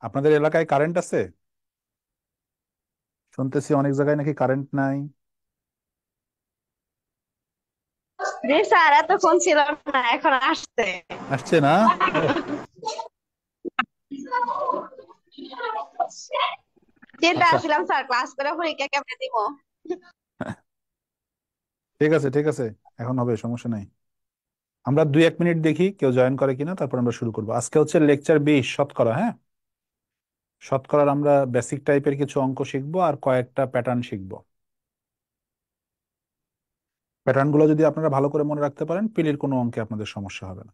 আপনাদের এলাকায় কারেন্ট আছে? শুনতেছি অনেক জায়গায় নাকি কারেন্ট নাই। জি স্যার, এতক্ষণ ছিল না, এখন আসছে। আসছে না? ও, চিন্তা আচ্ছা। আসলাম স্যার, ক্লাস করে পরীক্ষা কেমনে দিব। ঠিক আছে, ঠিক আছে, এখন হবে, সমস্যা নাই। আমরা 2-1 মিনিট দেখি কেউ জয়েন করে কিনা, তারপর আমরা শুরু করবো। আজকে হচ্ছে লেকচার 20 শতকরা, হ্যাঁ। শতকরার আমরা বেসিক টাইপের কিছু অঙ্ক শিখবো আর কয়েকটা প্যাটার্ন শিখবো। প্যাটার্ন গুলো যদি আপনারা ভালো করে মনে রাখতে পারেন, পিলির কোনো অঙ্কে আপনাদের সমস্যা হবে না।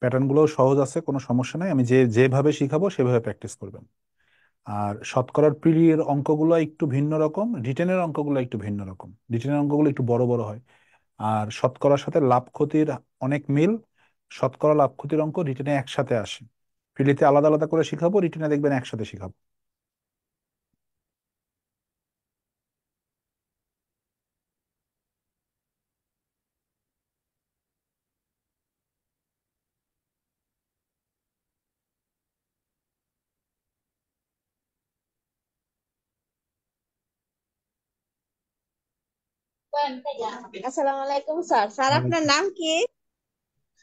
প্যাটার্ন গুলো সহজ আছে, কোনো সমস্যা নাই। আমি যেভাবে শিখাবো সেভাবে প্র্যাকটিস করবেন। আর শতকরার পিলির অঙ্কগুলো একটু ভিন্ন রকম, রিটেনের অঙ্কগুলো একটু ভিন্ন রকম। রিটেনের অঙ্কগুলো একটু বড় বড় হয়। আর শতকরার সাথে লাভ ক্ষতির অনেক মিল। শতকরা লাভ ক্ষতির অঙ্ক রিটেনে একসাথে আসে। পিলিতে আলাদা আলাদা করে শিখাবো, রিটেনে দেখবেন একসাথে শিখাবো। আসসালামু আলাইকুম স্যার। স্যার, আপনার ওয়ালাইকুম। নাম কি?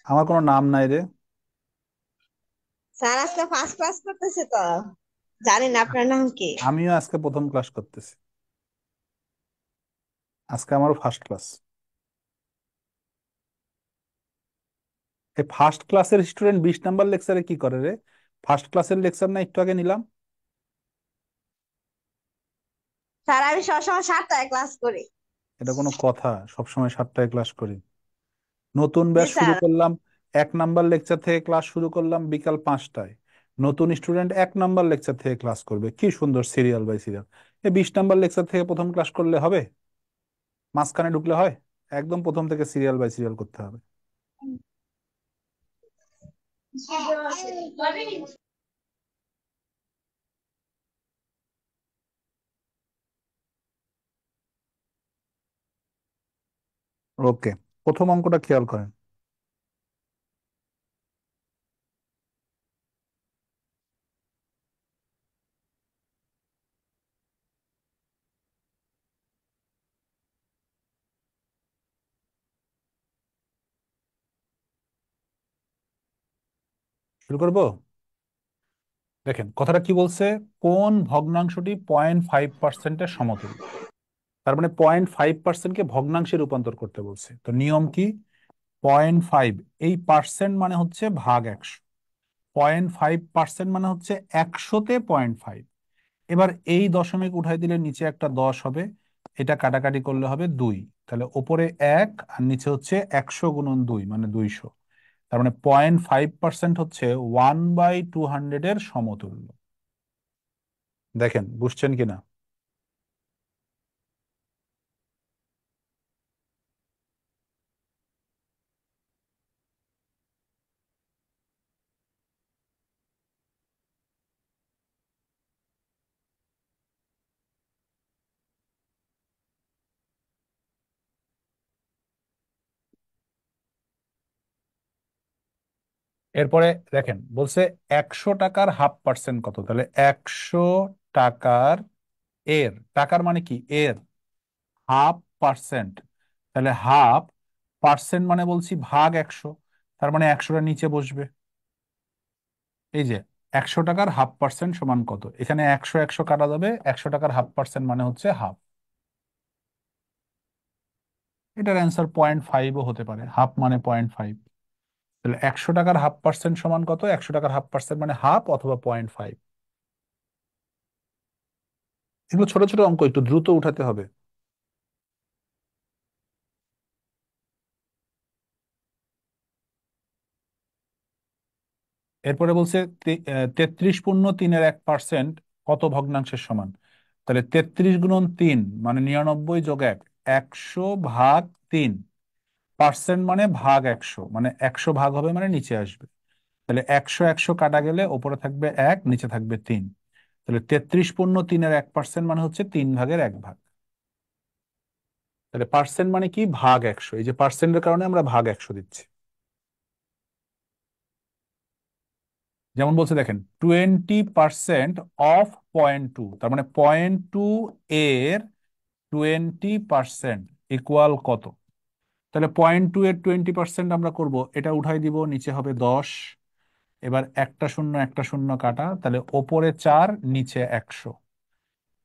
আমার কোনো নাম নাই রে। স্যার আজকে ফার্স্ট ক্লাস করতেছে তো, জানি না আপনার নাম কি। আমিও আজকে প্রথম ক্লাস করতেছি। আজকে আমারও ফার্স্ট ক্লাস। এই ফার্স্ট ক্লাসের স্টুডেন্ট 20 নাম্বার লেকচারে কি করে রে? ফার্স্ট ক্লাসের লেকচার না একটু আগে নিলাম? স্যার, আমি সবসময় 7টায় ক্লাস করি। এটা কোনো কথা? সবসময় 7টায় ক্লাস করি? নতুন জি ব্যাচ শুরু স্যার। করলাম, 1 নাম্বার লেকচার থেকে ক্লাস শুরু করলাম বিকাল 5টায়। নতুন স্টুডেন্ট 1 নাম্বার লেকচার থেকে ক্লাস করবে, কি সুন্দর সিরিয়াল বাই সিরিয়াল। এই 20 নাম্বার লেকচার থেকে প্রথম ক্লাস করলে হবে? মাঝখানে ঢুকলে হয়? একদম প্রথম থেকে সিরিয়াল বাই সিরিয়াল করতে হবে। ওকে, প্রথম অঙ্কটা খেয়াল করেন। শুরু করবো। দেখেন কথাটা কি বলছে। কোন ভগ্নাংশটি 0.5%-এর সমতুল্য? তার মানে 0.5%-কে ভগ্নাংশে রূপান্তর করতে বলছে। তো নিয়ম কি? 0.5, এই পার্সেন্ট মানে হচ্ছে ভাগ 100। 0.5% মানে হচ্ছে 100-তে 0.5। এবার এই দশমিক উঠাই দিলে নিচে একটা 10 হবে। এটা কাটাকাটি করলে হবে 2। তাহলে ওপরে 1 আর নিচে হচ্ছে 100 × 2 মানে 200। তার মানে 0.5% হচ্ছে 1/200-এর সমতুল্য। দেখেন বুঝছেন কিনা। এরপরে দেখেন বলছে 100 টাকার হাফ পার্সেন্ট কত। তাহলে 100 টাকার, এর টাকার মানে কি এর হাফ পার্সেন্ট। তাহলে হাফ পার্সেন্ট মানে বলছি ভাগ 100। তার মানে 100টা নিচে বসবে। এই যে 100 টাকার হাফ পার্সেন্ট সমান কত, এখানে 100 100 কাটা যাবে। 100 টাকার হাফ পার্সেন্ট মানে হচ্ছে হাফ। এটার অ্যান্সার 0.5ও হতে পারে, হাফ মানে 0.5। তাহলে 100 টাকার হাফ পার্সেন্ট সমান কত? 100 টাকার হাফ পার্সেন্ট মানে হাফ অথবা 0.5। এগুলো ছোট ছোট অঙ্ক, একটু দ্রুত উঠাতে হবে। এরপরে বলছে 33.3 কত ভগ্নাংশের সমান। তাহলে 33 × 3 মানে 99 যোগ 1, 100/3। পার্সেন্ট মানে ভাগ 100, মানে 100 ভাগ হবে মানে নিচে আসবে। তাহলে 100 100 কাটা গেলে ওপরে থাকবে 1, নিচে থাকবে 3। তাহলে 33.3-এর 1% মানে হচ্ছে 3/1 ভাগ। তাহলে পার্সেন্ট মানে কি ভাগ 100, এই যে পার্সেন্টের কারণে আমরা ভাগ 100 দিচ্ছি। যেমন বলছে দেখেন 20% অফ 0.2, তার মানে 0.2 এর 20% ইকুয়াল কত? তাহলে 0.2 এর 20% আমরা করব, এটা উঠাই দিব, নিচে হবে 10। এবার একটা শূন্য একটা শূন্য কাটা, তাহলে ওপরে 4 নিচে 100।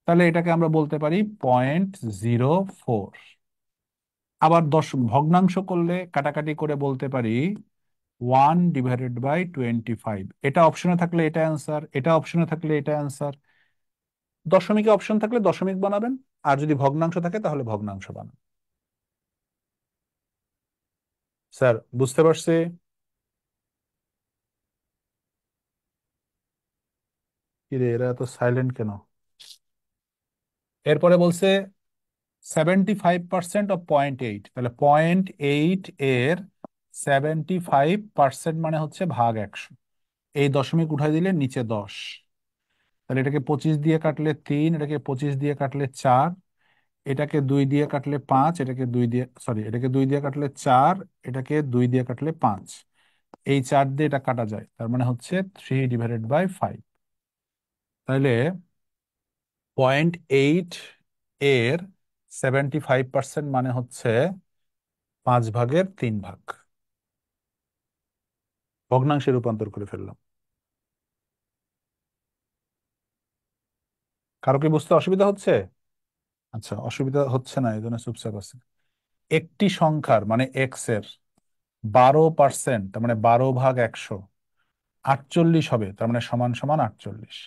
তাহলে এটাকে আমরা বলতে পারি 0.04। আবার 10 ভগ্নাংশ করলে কাটাকাটি করে বলতে পারি 1/25। এটা অপশনে থাকলে এটা অ্যান্সার, এটা অপশনে থাকলে এটা অ্যান্সার। দশমিকে অপশন থাকলে দশমিক বানাবেন, আর যদি ভগ্নাংশ থাকে তাহলে ভগ্নাংশ বানাবেন। স্যার বুঝতে পারছি। কি রে, এরা এত সাইলেন্ট কেন? এরপরে বলছে 75% অফ 0.8, তাহলে 0.8 এর 75% মানে হচ্ছে ভাগ 100। এই দশমিক উঠাই দিলে নিচে 10। তাহলে এটাকে 25 দিয়ে কাটলে 3, এটাকে 25 দিয়ে কাটলে 4, এটাকে 2 দিয়ে কাটলে 5, এটাকে 2 দিয়ে, সরি, এটাকে 2 দিয়ে কাটলে 4, এটাকে 2 দিয়ে কাটলে 5। এই 4 দিয়ে এটা কাটা যায়, তার মানে হচ্ছে 3/5। তাহলে 0.8 এর 75% মানে হচ্ছে 5/3 ভাগ। ভগ্নাংশে রূপান্তর করে ফেললাম। কারো কি বুঝতে অসুবিধা হচ্ছে? আচ্ছা, অসুবিধা হচ্ছে না, এই জন্য চুপচাপ আছে। একটি সংখ্যার মানে এক্স এর 12%, তার মানে 12/100 48 হবে, তার মানে সমান সমান 48।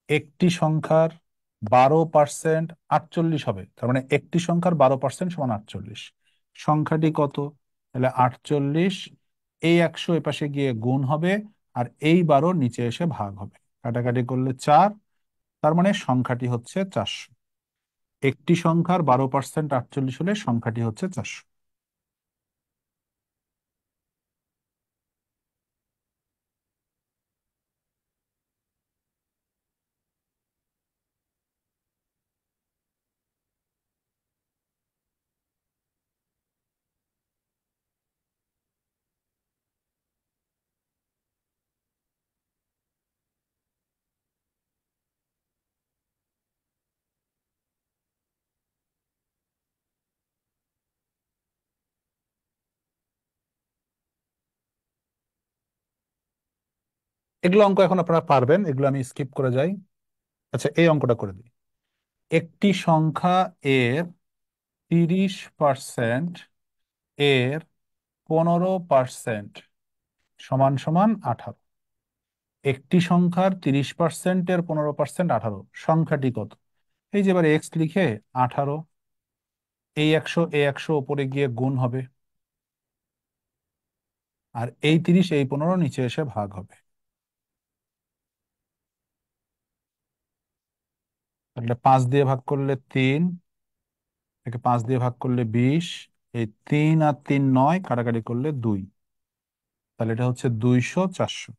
একটি সংখ্যার 12% 48 হবে, তার মানে একটি সংখ্যার 12% সমান 48। সংখ্যাটি কত? তাহলে 48, এই 100 এপাশে গিয়ে গুণ হবে, আর এই 12 নিচে এসে ভাগ হবে। কাটাকাটি করলে 4, তার মানে সংখ্যাটি হচ্ছে 400। একটি সংখ্যার 12% 48 হলে সংখ্যাটি হচ্ছে 400। এগুলো অঙ্ক এখন আপনারা পারবেন, এগুলো আমি স্কিপ করে যাই। আচ্ছা, এই অঙ্কটা করে দিই। একটি সংখ্যা এর 30% এর 15% সমান সমান 18। একটি সংখ্যার 30% এর 15% 18, সংখ্যাটি কত? এই যে এবার এক্স লিখে 18, এই 100 এই 100 উপরে গিয়ে গুণ হবে, আর এই 30 এই 15 নিচে এসে ভাগ হবে। তাহলে 5 দিয়ে ভাগ করলে 3, একে 5 দিয়ে ভাগ করলে 20, এই 3 আর 3 9, কাটাকাটি করলে 2। তাহলে এটা হচ্ছে 200 400।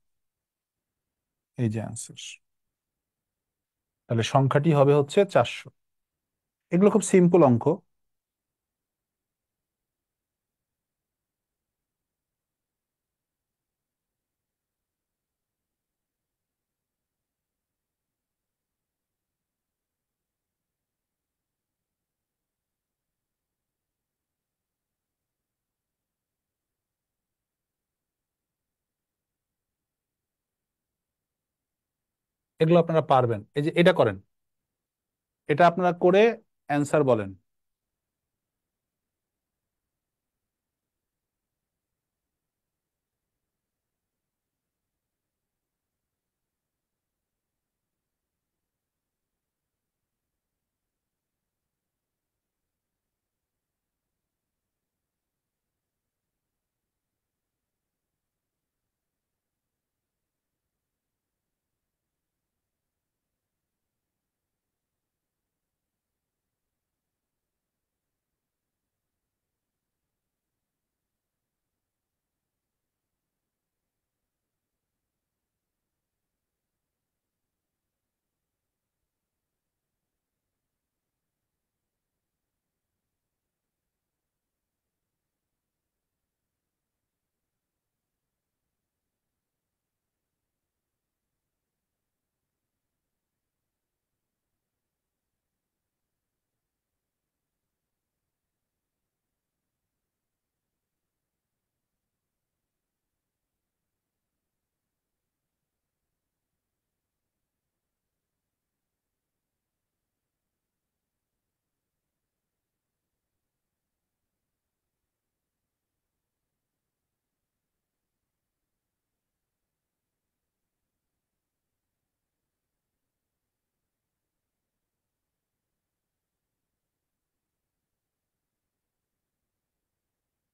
এই যে অ্যান্সার। তাহলে সংখ্যাটি হবে হচ্ছে 400। এগুলো খুব সিম্পল অঙ্ক। এগুলো আপনারা পারবেন। এই যে এটা করেন, এটা আপনারা করে অ্যান্সার বলেন।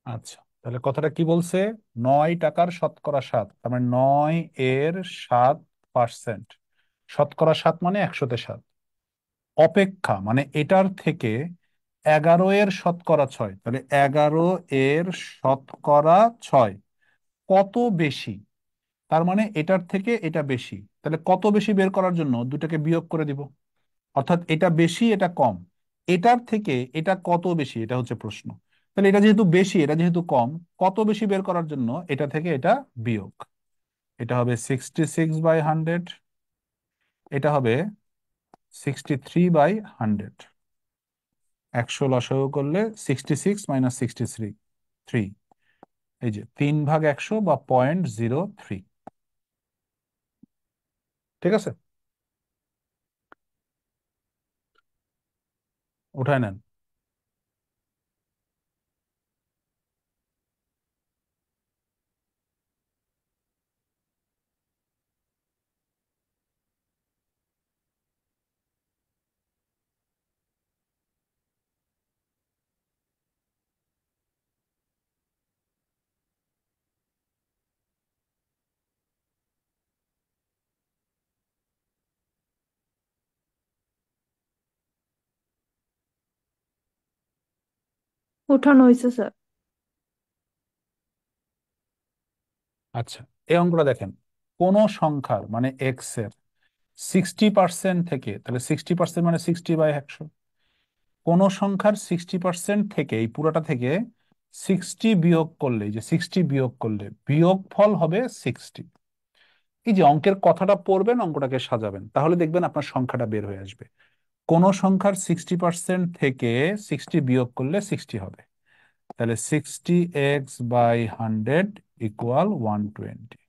আচ্ছা, তাহলে কথাটা কি বলছে? 9 টাকার শতকরা 7, তার মানে 9 এর 7%। শতকরা 7 মানে 100-তে 7, অপেক্ষা মানে এটার থেকে 11 এর শতকরা 6, তাহলে 11 এর শতকরা 6 কত বেশি? তার মানে এটার থেকে এটা বেশি, তাহলে কত বেশি বের করার জন্য দুটাকে বিয়োগ করে দিব। অর্থাৎ এটা বেশি এটা কম, এটার থেকে এটা কত বেশি, এটা হচ্ছে প্রশ্ন। তাহলে এটা যেহেতু বেশি এটা যেহেতু কম, কত বেশি বের করার জন্য এটা থেকে এটা বিয়োগ। এটা হবে 66/100, এটা হবে 63/100। 100 লসাগু করলে 66 - 63, এই যে 3/100 বা 0.03। ঠিক আছে, উঠায় নেন। উঠানো হয়েছে স্যার। আচ্ছা, এই অঙ্কটা দেখেন, কোন সংখ্যার মানে এক্স এর 60% থেকে, তাহলে 60% মানে 60/100, কোন সংখ্যার 60% থেকে, এই পুরোটা থেকে 60 বিয়োগ করলে, এই যে 60 বিয়োগ করলে বিয়োগ ফল হবে 60। এই যে অঙ্কের কথাটা পড়বেন, অঙ্কটাকে সাজাবেন, তাহলে দেখবেন আপনার সংখ্যাটা বের হয়ে আসবে। কোন সংখ্যার 60% থেকে 60 বিয়োগ করলে 60 হবে, তাহলে 60x/100 ইকুয়াল 120।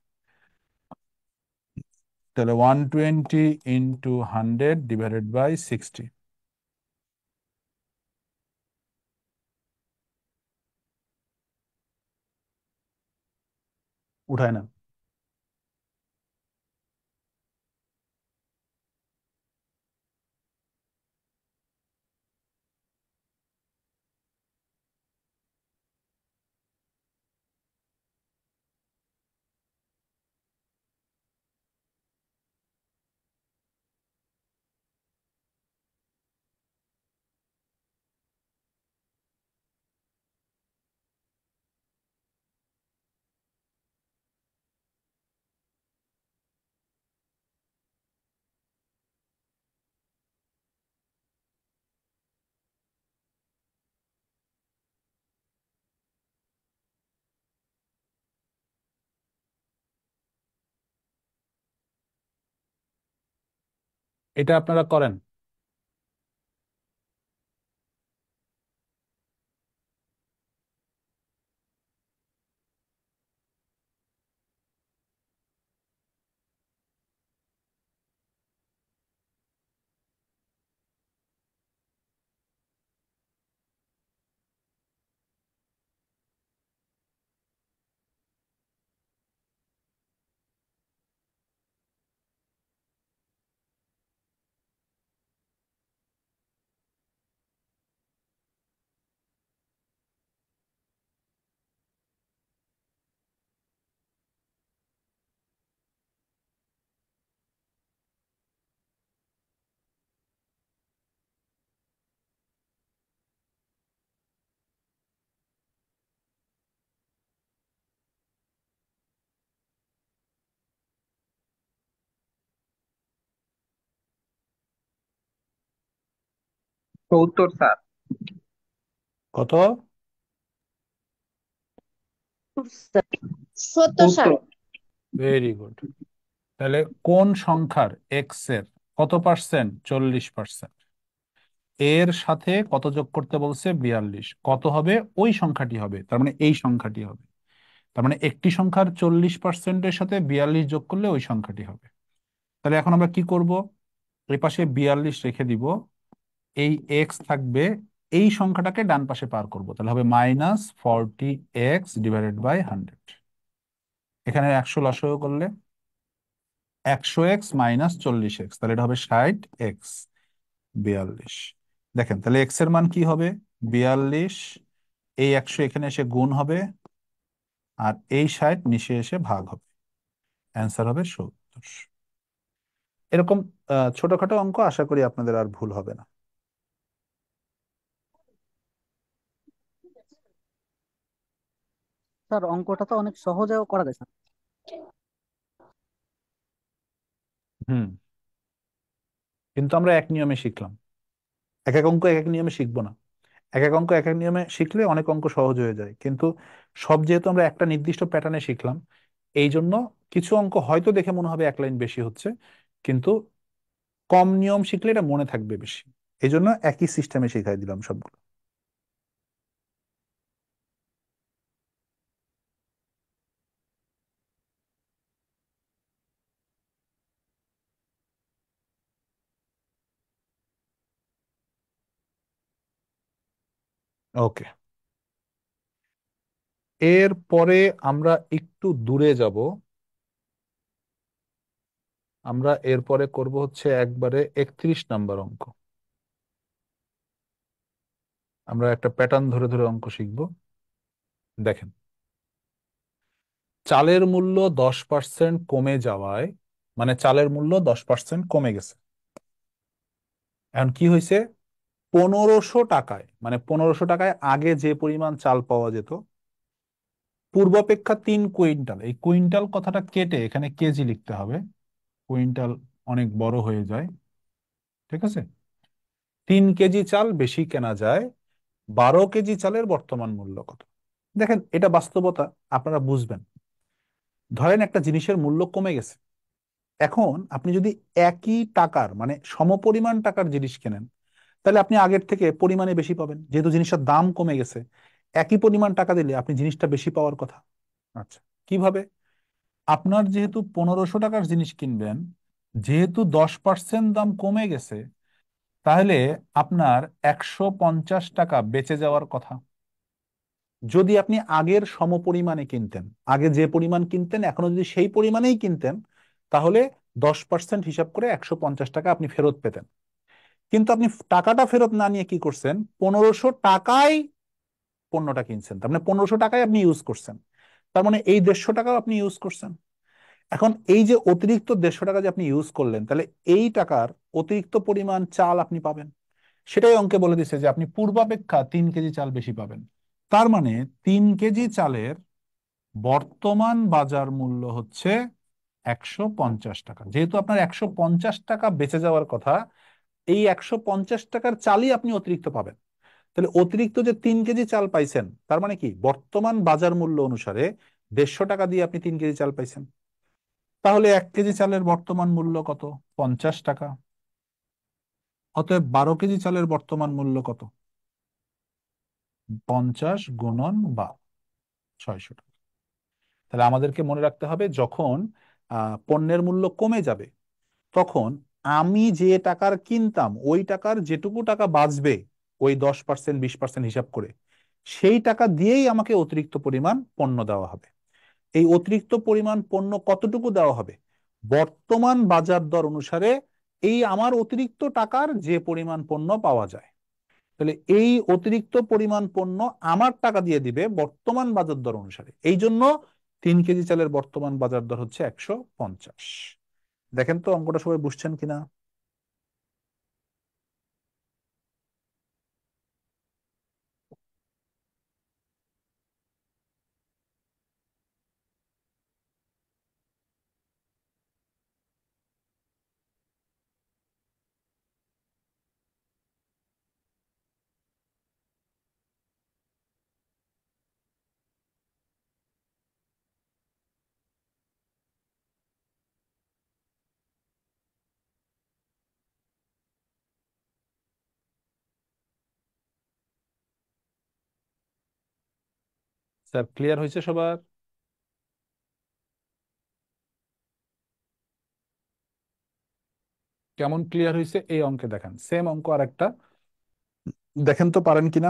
তাহলে 120 ইন্টু 100 ডিভাইডেড বাই 60। উঠায় না। এটা আপনারা করেন। সত্তর স্যার। কত? Sir 70 sir. সত্তর। Very good. তাহলে কোন সংখ্যার এক্স এর কত পার্সেন্ট? 40%। এর সাথে কত যোগ করতে বলছে? 42। কত হবে? ওই সংখ্যাটি হবে, তার মানে এই সংখ্যাটি হবে। তার মানে একটি সংখ্যার 40%-এর সাথে 42 যোগ করলে ওই সংখ্যাটি হবে। তাহলে এখন আমরা কি করব? এর পাশে 42 রেখে দিব, এই এক্স থাকবে, এই সংখ্যাটাকে ডান পাশে পার করব, তাহলে হবে -40x/100। এখানে 100 লসাগু করলে 100x - 40x, তাহলে এটা হবে 60x/42। দেখেন তাহলে এক্স এর মান কি হবে? 42 এই 100 এখানে এসে গুণ হবে, আর এই 60 নিচে এসে ভাগ হবে। অ্যান্সার হবে 70। এরকম ছোটখাটো অঙ্ক আশা করি আপনাদের আর ভুল হবে না। স্যার অঙ্কটা তো অনেক সহজেও করা যায় স্যার। হুম, কিন্তু আমরা এক নিয়মে শিখলাম, এক এক অঙ্ক এক এক নিয়মে শিখবো না। এক এক অঙ্ক এক এক নিয়মে শিখলে অনেক অঙ্ক সহজ হয়ে যায়, কিন্তু সব যেহেতু আমরা একটা নির্দিষ্ট প্যাটার্নে শিখলাম, এই জন্য কিছু অঙ্ক হয়তো দেখে মনে হবে এক লাইন বেশি হচ্ছে, কিন্তু কম নিয়ম শিখলে এটা মনে থাকবে বেশি। এই জন্য একই সিস্টেমে শিখাই দিলাম সবগুলো। ওকে, এর পরে আমরা একটু দূরে যাব। আমরা এরপরে করব হচ্ছে একবারে 31 নাম্বার অঙ্ক। আমরা একটা প্যাটার্ন ধরে ধরে অঙ্ক শিখব। দেখেন, চালের মূল্য 10% কমে যাওয়ায়, মানে চালের মূল্য 10% কমে গেছে। এখন কি হয়েছে, 1500 টাকায়, মানে 1500 টাকায় আগে যে পরিমাণ চাল পাওয়া যেত, পূর্বাপেক্ষা 3 কুইন্টাল, এই কুইন্টাল কথাটা কেটে এখানে কেজি লিখতে হবে, কুইন্টাল অনেক বড় হয়ে যায়। ঠিক আছে, 3 কেজি চাল বেশি কেনা যায়, 12 কেজি চালের বর্তমান মূল্য কত? দেখেন, এটা বাস্তবতা, আপনারা বুঝবেন। ধরেন একটা জিনিসের মূল্য কমে গেছে, এখন আপনি যদি একই টাকার মানে সমপরিমাণ টাকার জিনিস কেনেন, তাহলে আপনি আগের থেকে পরিমাণে বেশি পাবেন, যেহেতু জিনিসটার দাম কমে গেছে। একই পরিমাণ টাকা দিলে আপনি জিনিসটা বেশি পাওয়ার কথা। আচ্ছা, কিভাবে? আপনার যেহেতু 1500 টাকার জিনিস কিনবেন, যেহেতু 10% দাম কমে গেছে, তাহলে আপনার 150 টাকা বেঁচে যাওয়ার কথা। যদি আপনি আগের সমপরিমাণে কিনতেন, আগে যে পরিমাণ কিনতেন এখনো যদি সেই পরিমাণেই কিনতেন, তাহলে 10% হিসাব করে 150 টাকা আপনি ফেরত পেতেন। কিন্তু আপনি টাকাটা ফেরত না নিয়ে কি করছেন, 1500 টাকায় পণ্যটা কিনছেন, তার মানে 1500 টাকায় আপনি ইউজ করছেন। তার মানে এই 150 টাকাও আপনি ইউজ করছেন। এখন এই যে অতিরিক্ত 150 টাকা যে আপনি ইউজ করলেন, তাহলে এই টাকার অতিরিক্ত পরিমাণ চাল আপনি পাবেন। সেটাই অঙ্কে বলে দিচ্ছে যে আপনি পূর্বাপেক্ষা 3 কেজি চাল বেশি পাবেন। তার মানে 3 কেজি চালের বর্তমান বাজার মূল্য হচ্ছে 150 টাকা। যেহেতু আপনার 150 টাকা বেঁচে যাওয়ার কথা, এই 150 টাকার চালই আপনি অতিরিক্ত পাবেন। তাহলে অতিরিক্ত যে 3 কেজি চাল পাইছেন, তার মানে কি বর্তমান বাজার মূল্য অনুসারে 150 টাকা দিয়ে আপনি 3 কেজি চাল পাইছেন। তাহলে 1 কেজি চালের বর্তমান মূল্য কত? 50 টাকা। অতএব 12 কেজি চালের বর্তমান মূল্য কত? 50 × 12, 600 টাকা। তাহলে আমাদেরকে মনে রাখতে হবে, যখন পণ্যের মূল্য কমে যাবে, তখন আমি যে টাকার কিনতাম ওই টাকার যেটুকু টাকা বাঁচবে, ওই 10% 20% হিসাব করে, সেই টাকা দিয়েই আমাকে অতিরিক্ত পরিমাণ পণ্য দেওয়া হবে। এই অতিরিক্ত পরিমাণ পণ্য কতটুকু দেওয়া হবে? বর্তমান বাজার দর অনুসারে এই আমার অতিরিক্ত টাকার যে পরিমাণ পণ্য পাওয়া যায়। তাহলে এই অতিরিক্ত পরিমাণ পণ্য আমার টাকা দিয়ে দিবে বর্তমান বাজার দর অনুসারে। এই জন্য 3 কেজি চালের বর্তমান বাজার দর হচ্ছে 150। দেখেন তো অঙ্কটা সবাই বুঝছেন কিনা। স্যার, ক্লিয়ার হয়েছে সবার? কেমন ক্লিয়ার হয়েছে এই অঙ্কে দেখেন, সেম অঙ্ক আর একটা, দেখেন তো পারেন কিনা।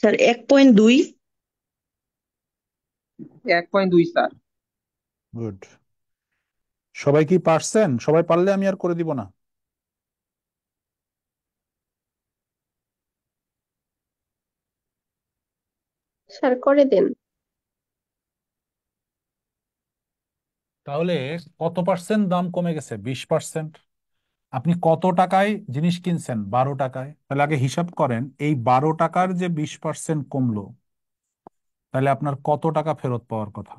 স্যার 1.2। 1.2 স্যার। গুড। সবাই কি পারছেন? সবাই পারলে আমি আর করে দিব না। স্যার করে দেন। তাহলে কত পার্সেন্ট দাম কমে গেছে? 20%। আপনি কত টাকায় জিনিস কিনছেন? 12 টাকায়। তাহলে আগে হিসাব করেন, এই 12 টাকার যে 20% কমলো, তাহলে আপনার কত টাকা ফেরত পাওয়ার কথা?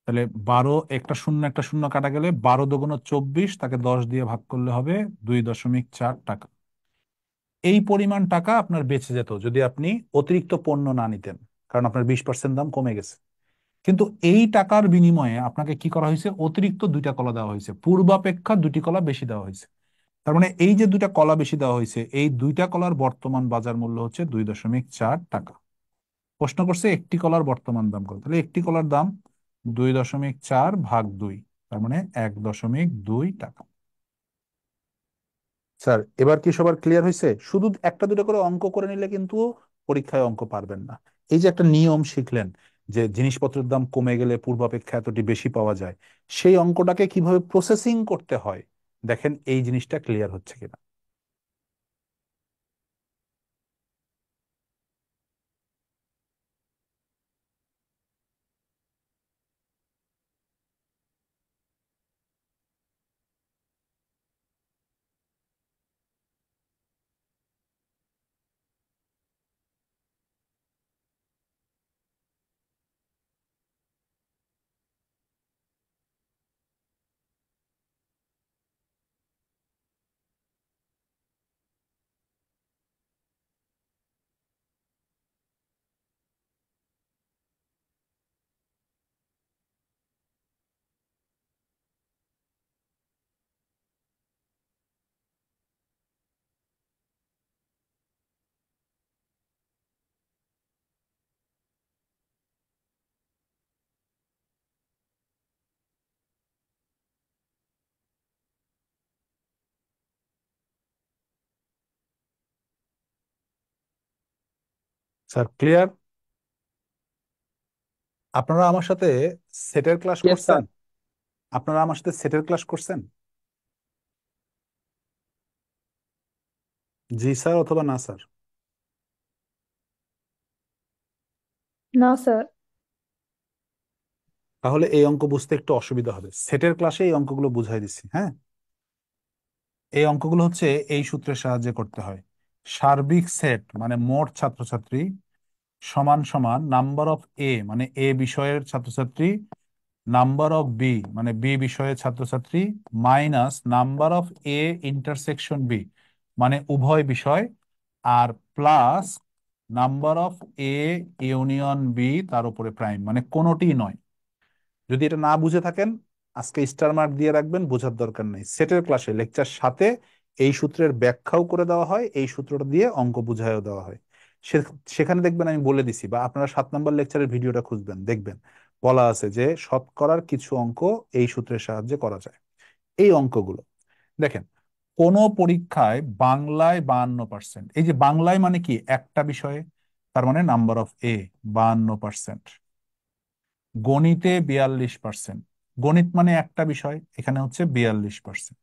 তাহলে 12, একটা শূন্য একটা শূন্য কাটা গেলে 12 × 2 = 24, তাকে 10 দিয়ে ভাগ করলে হবে 2.4 টাকা। এই পরিমাণ টাকা আপনার বেঁচে যেত যদি আপনি অতিরিক্ত পণ্য না নিতেন, কারণ আপনার 20% দাম কমে গেছে। কিন্তু এই টাকার বিনিময়ে আপনাকে কি করা হয়েছে? অতিরিক্ত 2টা কলা দেওয়া হয়েছে, পূর্বাপেক্ষা 2টি কলা বেশি দেওয়া হয়েছে। তার মানে এই যে 2টা কলা বেশি দেওয়া হয়েছে, এই 2টা কলার বর্তমান বাজার মূল্য হচ্ছে 2.4 টাকা। প্রশ্ন করছে একটি কলার বর্তমান দাম কত, তাহলে একটি কলার দাম 2.4 ভাগ 2, তার মানে 1.2 টাকা। স্যার এবার কি সবার ক্লিয়ার হয়েছে? শুধু একটা দুটো করে অঙ্ক করে নিলে কিন্তু পরীক্ষায় অঙ্ক পারবেন না। এই যে একটা নিয়ম শিখলেন যে জিনিসপত্রের দাম কমে গেলে পূর্বাপেক্ষা এতটি বেশি পাওয়া যায়, সেই অঙ্কটাকে কিভাবে প্রসেসিং করতে হয়, দেখেন এই জিনিসটা ক্লিয়ার হচ্ছে কিনা। Sir clear? আপনারা আমার সাথে সেটের ক্লাস ইয়েস করছেন? স্যার। আপনারা আমার সাথে সেটের ক্লাস করছেন? জি স্যার অথবা না স্যার? না স্যার। তাহলে এই অঙ্ক বুঝতে একটু অসুবিধা হবে, সেটের ক্লাসে এই অঙ্কগুলো বুঝাই দিচ্ছি। হ্যাঁ, এই অঙ্কগুলো হচ্ছে এই সূত্রের সাহায্যে করতে হয়। সার্বিক সেট মানে মোট ছাত্রছাত্রী সমান সমান নাম্বার অফ এ মানে এ বিষয়ের ছাত্রছাত্রী, নাম্বার অফ বি মানে বি বিষয়ের ছাত্রছাত্রী, minus number of A intersection B মানে উভয় বিষয়, আর plus number of A union B তার উপরে প্রাইম মানে কোনোটি নয়। যদি এটা না বুঝে থাকেন আজকে স্টার মার্ক দিয়ে রাখবেন, বোঝার দরকার নেই। সেটের ক্লাসে লেকচার সাথে এই সূত্রের ব্যাখ্যাও করে দেওয়া হয়, এই সূত্রটা দিয়ে অঙ্ক বুঝাইও দেওয়া হয়। সেখানে দেখবেন আমি বলে দিছি, বা আপনারা 7 নম্বর লেকচারের ভিডিওটা খুঁজবেন, দেখবেন বলা আছে যে শতকরার কিছু অঙ্ক এই সূত্রের সাহায্যে করা যায়। এই অঙ্কগুলো দেখেন, কোন পরীক্ষায় বাংলায় 52%, এই যে বাংলায় মানে কি একটা বিষয়ে, তার মানে নাম্বার অফ এ 52%, গণিতে 42%, গণিত মানে একটা বিষয়, এখানে হচ্ছে 42%।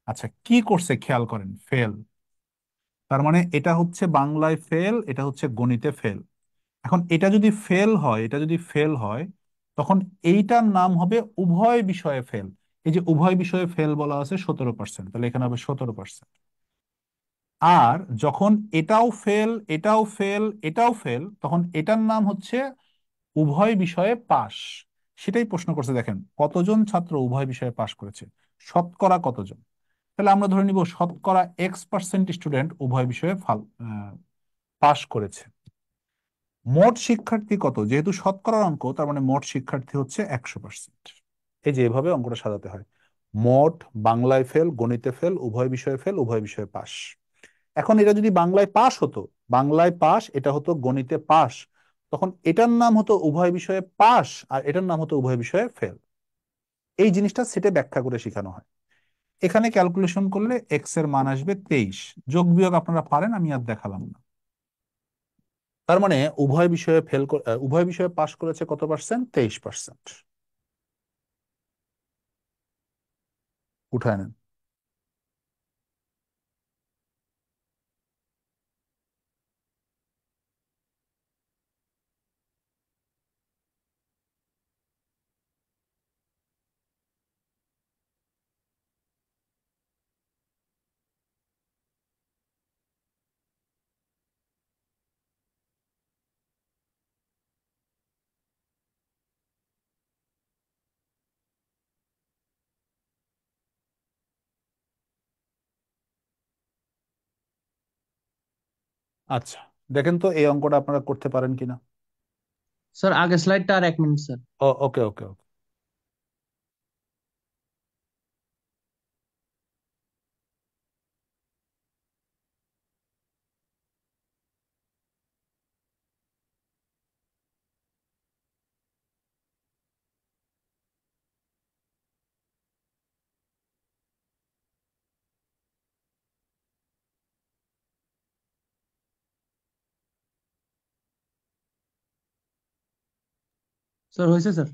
আচ্ছা কি করছে খেয়াল করেন, ফেল। তার মানে এটা হচ্ছে বাংলায় ফেল, এটা হচ্ছে গণিতে ফেল। এখন এটা যদি ফেল হয়, এটা যদি ফেল হয়, তখন এইটার নাম হবে উভয় বিষয়ে ফেল। এই যে উভয় বিষয়ে ফেল বলা আছে 17%, তাহলে এখানে হবে 17%। আর যখন এটাও ফেল, এটাও ফেল, এটাও ফেল, তখন এটার নাম হচ্ছে উভয় বিষয়ে পাস। সেটাই প্রশ্ন করছে, দেখেন কতজন ছাত্র উভয় বিষয়ে পাস করেছে, শতকরা কতজন। তাহলে আমরা ধরে নিব শতকরা X% স্টুডেন্ট উভয় বিষয়ে পাস করেছে। মোট শিক্ষার্থী কত, যেহেতু শতকরার অঙ্ক তার মানে মোট শিক্ষার্থী হচ্ছে 100%। এই যে এভাবে অঙ্কটা সাজাতে হয়, মোট বাংলায় ফেল, গণিতে ফেল, উভয় বিষয়ে ফেল, উভয় বিষয়ে পাস। এখন এটা যদি বাংলায় পাস হতো, বাংলায় পাস, এটা হতো গণিতে পাস, তখন এটার নাম হতো উভয় বিষয়ে পাস, আর এটার নাম হতো উভয় বিষয়ে ফেল। এই জিনিসটা সেটে ব্যাখ্যা করে শেখানো হয়। এখানে ক্যালকুলেশন করলে এক্স এর মান আসবে 23, যোগ বিয়োগ আপনারা পারেন, আমি আর দেখালাম না। তার মানে উভয় বিষয়ে উভয় বিষয়ে পাশ করেছে কত পার্সেন্ট? 23%। উঠায় নেন। আচ্ছা, দেখেন তো এই অঙ্কটা আপনারা করতে পারেন কিনা। স্যার আগের স্লাইডটা আর 1 মিনিট স্যার। ও, ওকে ওকে ওকে। স্যার হয়েছে স্যার।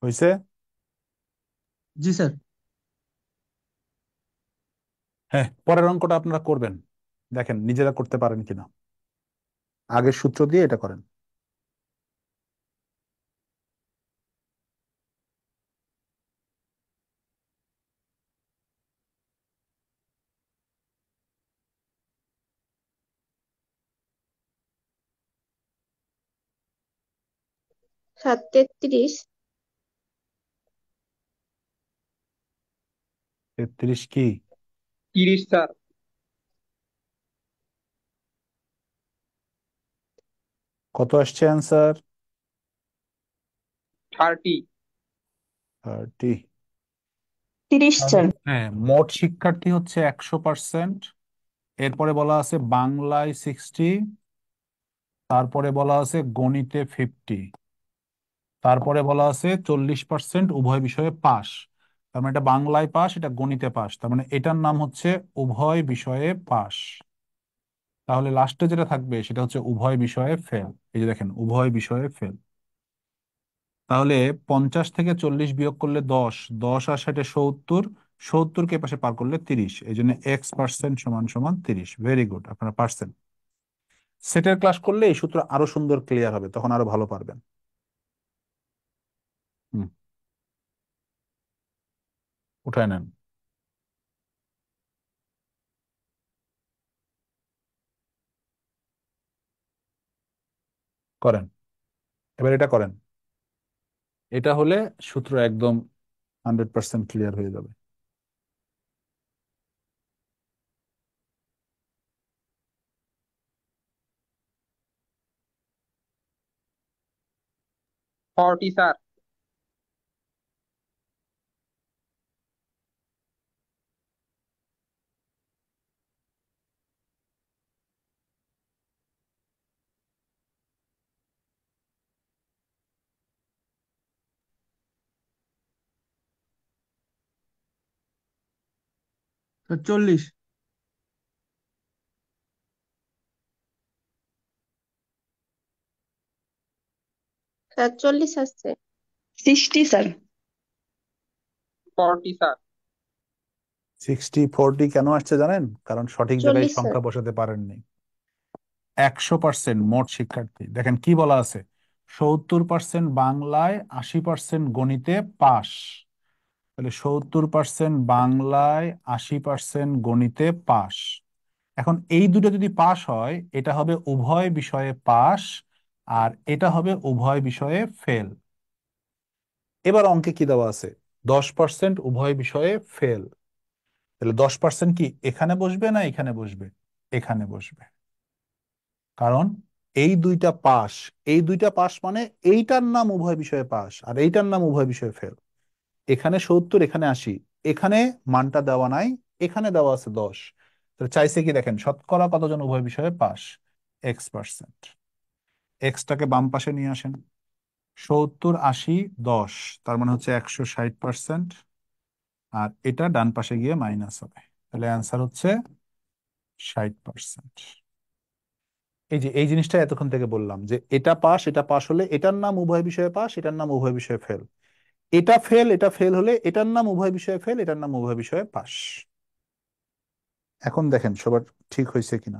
হয়েছে? জি স্যার। হ্যাঁ, পরের অঙ্কটা আপনারা করবেন, দেখেন নিজেরা করতে পারেন কিনা। আগের সূত্র দিয়ে এটা করেন। স্যার 33। 33 কি? 30 স্যার। কত আসছে অ্যান্সার? 30। 30। 30 স্যার। হ্যাঁ, মোট শিক্ষার্থী হচ্ছে 100%। এরপরে বলা আছে বাংলায় 60, তারপরে বলা আছে গণিতে 50, তারপরে বলা আছে 40% উভয় বিষয়ে পাস। তার মানে এটা বাংলায় পাস, এটা গণিতে পাস, তার মানে এটার নাম হচ্ছে উভয় বিষয়ে পাস। তাহলে লাস্টে যেটা থাকবে সেটা হচ্ছে উভয় বিষয়ে ফেল। এই যে দেখেন, উভয় বিষয়ে ফেল। তাহলে 50 থেকে 40 বিয়োগ করলে 10, 10 আর 60 70, 70কে পাশে পার করলে 30, এই জন্য X% সমান সমান 30। ভেরি গুড, আপনারা পারছেন। সেটের ক্লাস করলে এই সূত্র আরো সুন্দর ক্লিয়ার হবে, তখন আরো ভালো পারবেন। হুম, উঠায় নেন। করেন, এবার এটা করেন। এটা হলে সূত্র একদম 100% ক্লিয়ার হয়ে যাবে। 40 স্যার। স্যার 40। স্যার 40 আসছে। 60 স্যার। 40 স্যার। 60 40 কেন আসছে জানেন? কারণ সঠিক জায়গায় 40 স্যার। সংখ্যা বসাতে পারেননি। 100% মোট শিক্ষার্থী, দেখেন কি বলা আছে, 70% বাংলায়, 80% গণিতে পাস। তাহলে 70% বাংলায়, 80% গণিতে পাস। এখন এই দুটো যদি পাস হয়, এটা হবে উভয় বিষয়ে পাস, আর এটা হবে উভয় বিষয়ে ফেল। এবার অঙ্কে কি দেওয়া আছে? 10% উভয় বিষয়ে ফেল। তাহলে 10% কি এখানে বসবে না এখানে বসবে? এখানে বসবে। কারণ এই দুইটা পাস, এই দুইটা পাস মানে এইটার নাম উভয় বিষয়ে পাস আর এইটার নাম উভয় বিষয়ে ফেল। এখানে 70, এখানে 80, এখানে মানটা দেওয়া নাই, এখানে দেওয়া আছে 10। তাহলে চাইছে কি দেখেন, শতকরা কতজন উভয় বিষয়ে পাস? X%। এক্সটাকে বাম পাশে নিয়ে আসেন। 70 80 10, তার মানে হচ্ছে 160%। আর এটা ডান পাশে গিয়ে মাইনাস হবে। তাহলে অ্যান্সার হচ্ছে 60%। এই যে এই জিনিসটা এতক্ষণ থেকে বললাম যে এটা পাস এটা পাস হলে এটার নাম উভয় বিষয়ে পাস, এটার নাম উভয় বিষয়ে ফেল। এটা ফেল হলে এটার নাম উভয় বিষয়ে ফেল, এটার নাম উভয় বিষয়ে পাস। এখন দেখেন সবার ঠিক হয়েছে কিনা।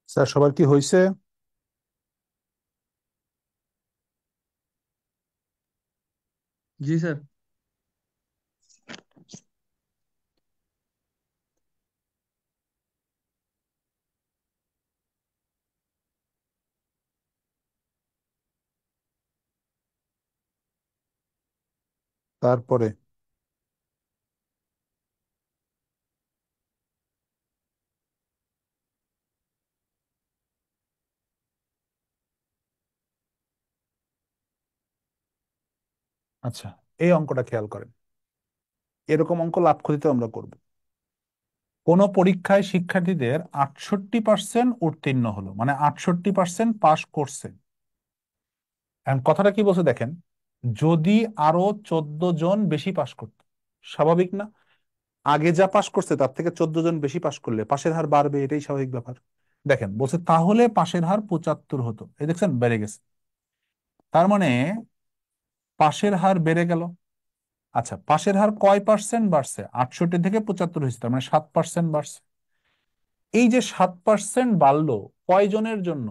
স্যার সবার কি হয়েছে? জি স্যার। তারপরে আচ্ছা, এই অঙ্কটা খেয়াল করেন। এরকম অঙ্ক লাভ ক্ষতিতে আমরা করব। কোন পরীক্ষায় শিক্ষার্থীদের 68% উত্তীর্ণ হলো, মানে 68% পাস করছে। এখন কথাটা কি বলছে দেখেন, যদি আরো 14 জন বেশি পাস করতো, স্বাভাবিক না? আগে যা পাস করছে তার থেকে 14 জন বেশি পাস করলে পাশের হার বাড়বে, এটাই স্বাভাবিক ব্যাপার। দেখেন বলছে তাহলে পাশের হার 75 হতো, এই দেখছেন বেড়ে গেছে। তার মানে পাশের হার বেড়ে গেল। আচ্ছা, পাশের হার কয় পার্সেন্ট বাড়ছে? 68 থেকে 75 হয়েছে, তার মানে 7% বাড়ছে। এই যে 7% বাড়লো কয়জনের জন্য?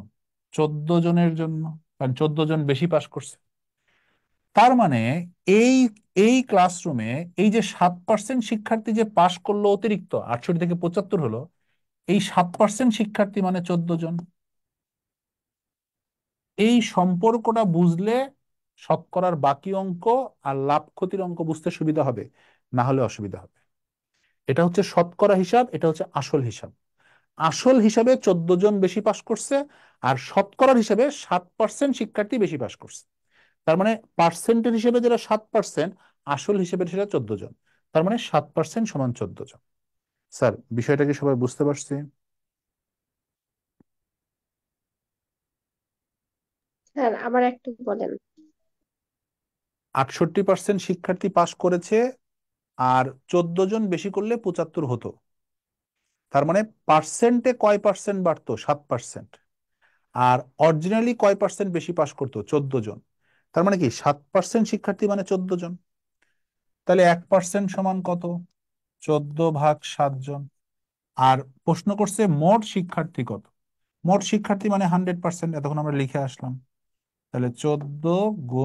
14 জনের জন্য, কারণ 14 জন বেশি পাস করছে। তার মানে এই এই ক্লাসরুমে এই যে 7% শিক্ষার্থী যে পাস করলো অতিরিক্ত 68 থেকে 75 হলো, এই 7% শিক্ষার্থী মানে 14 জন। এই সম্পর্কটা বুঝলে শতকরার বাকি অঙ্ক আর লাভ ক্ষতির অঙ্ক বুঝতে সুবিধা হবে, না হলে অসুবিধা হবে। এটা হচ্ছে শতকরা হিসাব, এটা হচ্ছে আসল হিসাব। আসল হিসাবে 14 জন বেশি পাস করছে, আর শতকরার হিসাবে 7% শিক্ষার্থী বেশি পাস করছে। তার মানে পার্সেন্টের হিসেবে যেটা 7%, আসল হিসেবে সেটা 14 জন। তার মানে 7% সমান 14 জন। স্যার বিষয়টা কি সবাই বুঝতে পারছি? স্যার আবার একটু বলেন। 68% শিক্ষার্থী পাস করেছে, আর 14 জন বেশি করলে 75 হতো। তার মানে পার্সেন্টে কয় পার্সেন্ট বাড়তো? 7%। আর অরিজিনালি কয় পার্সেন্ট বেশি পাস করতো? 14 জন। তার মানে কি 7% শিক্ষার্থী মানে 14 জন। তাহলে 1% সমান কত? 14/7 জন। আর প্রশ্ন করছে মোট শিক্ষার্থী কত। মোট শিক্ষার্থী মানে 100%, এতক্ষণ আমরা লিখে আসলাম। তাহলে 14 ×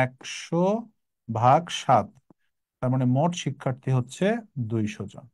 100/7, তার মানে মোট শিক্ষার্থী হচ্ছে 200 জন।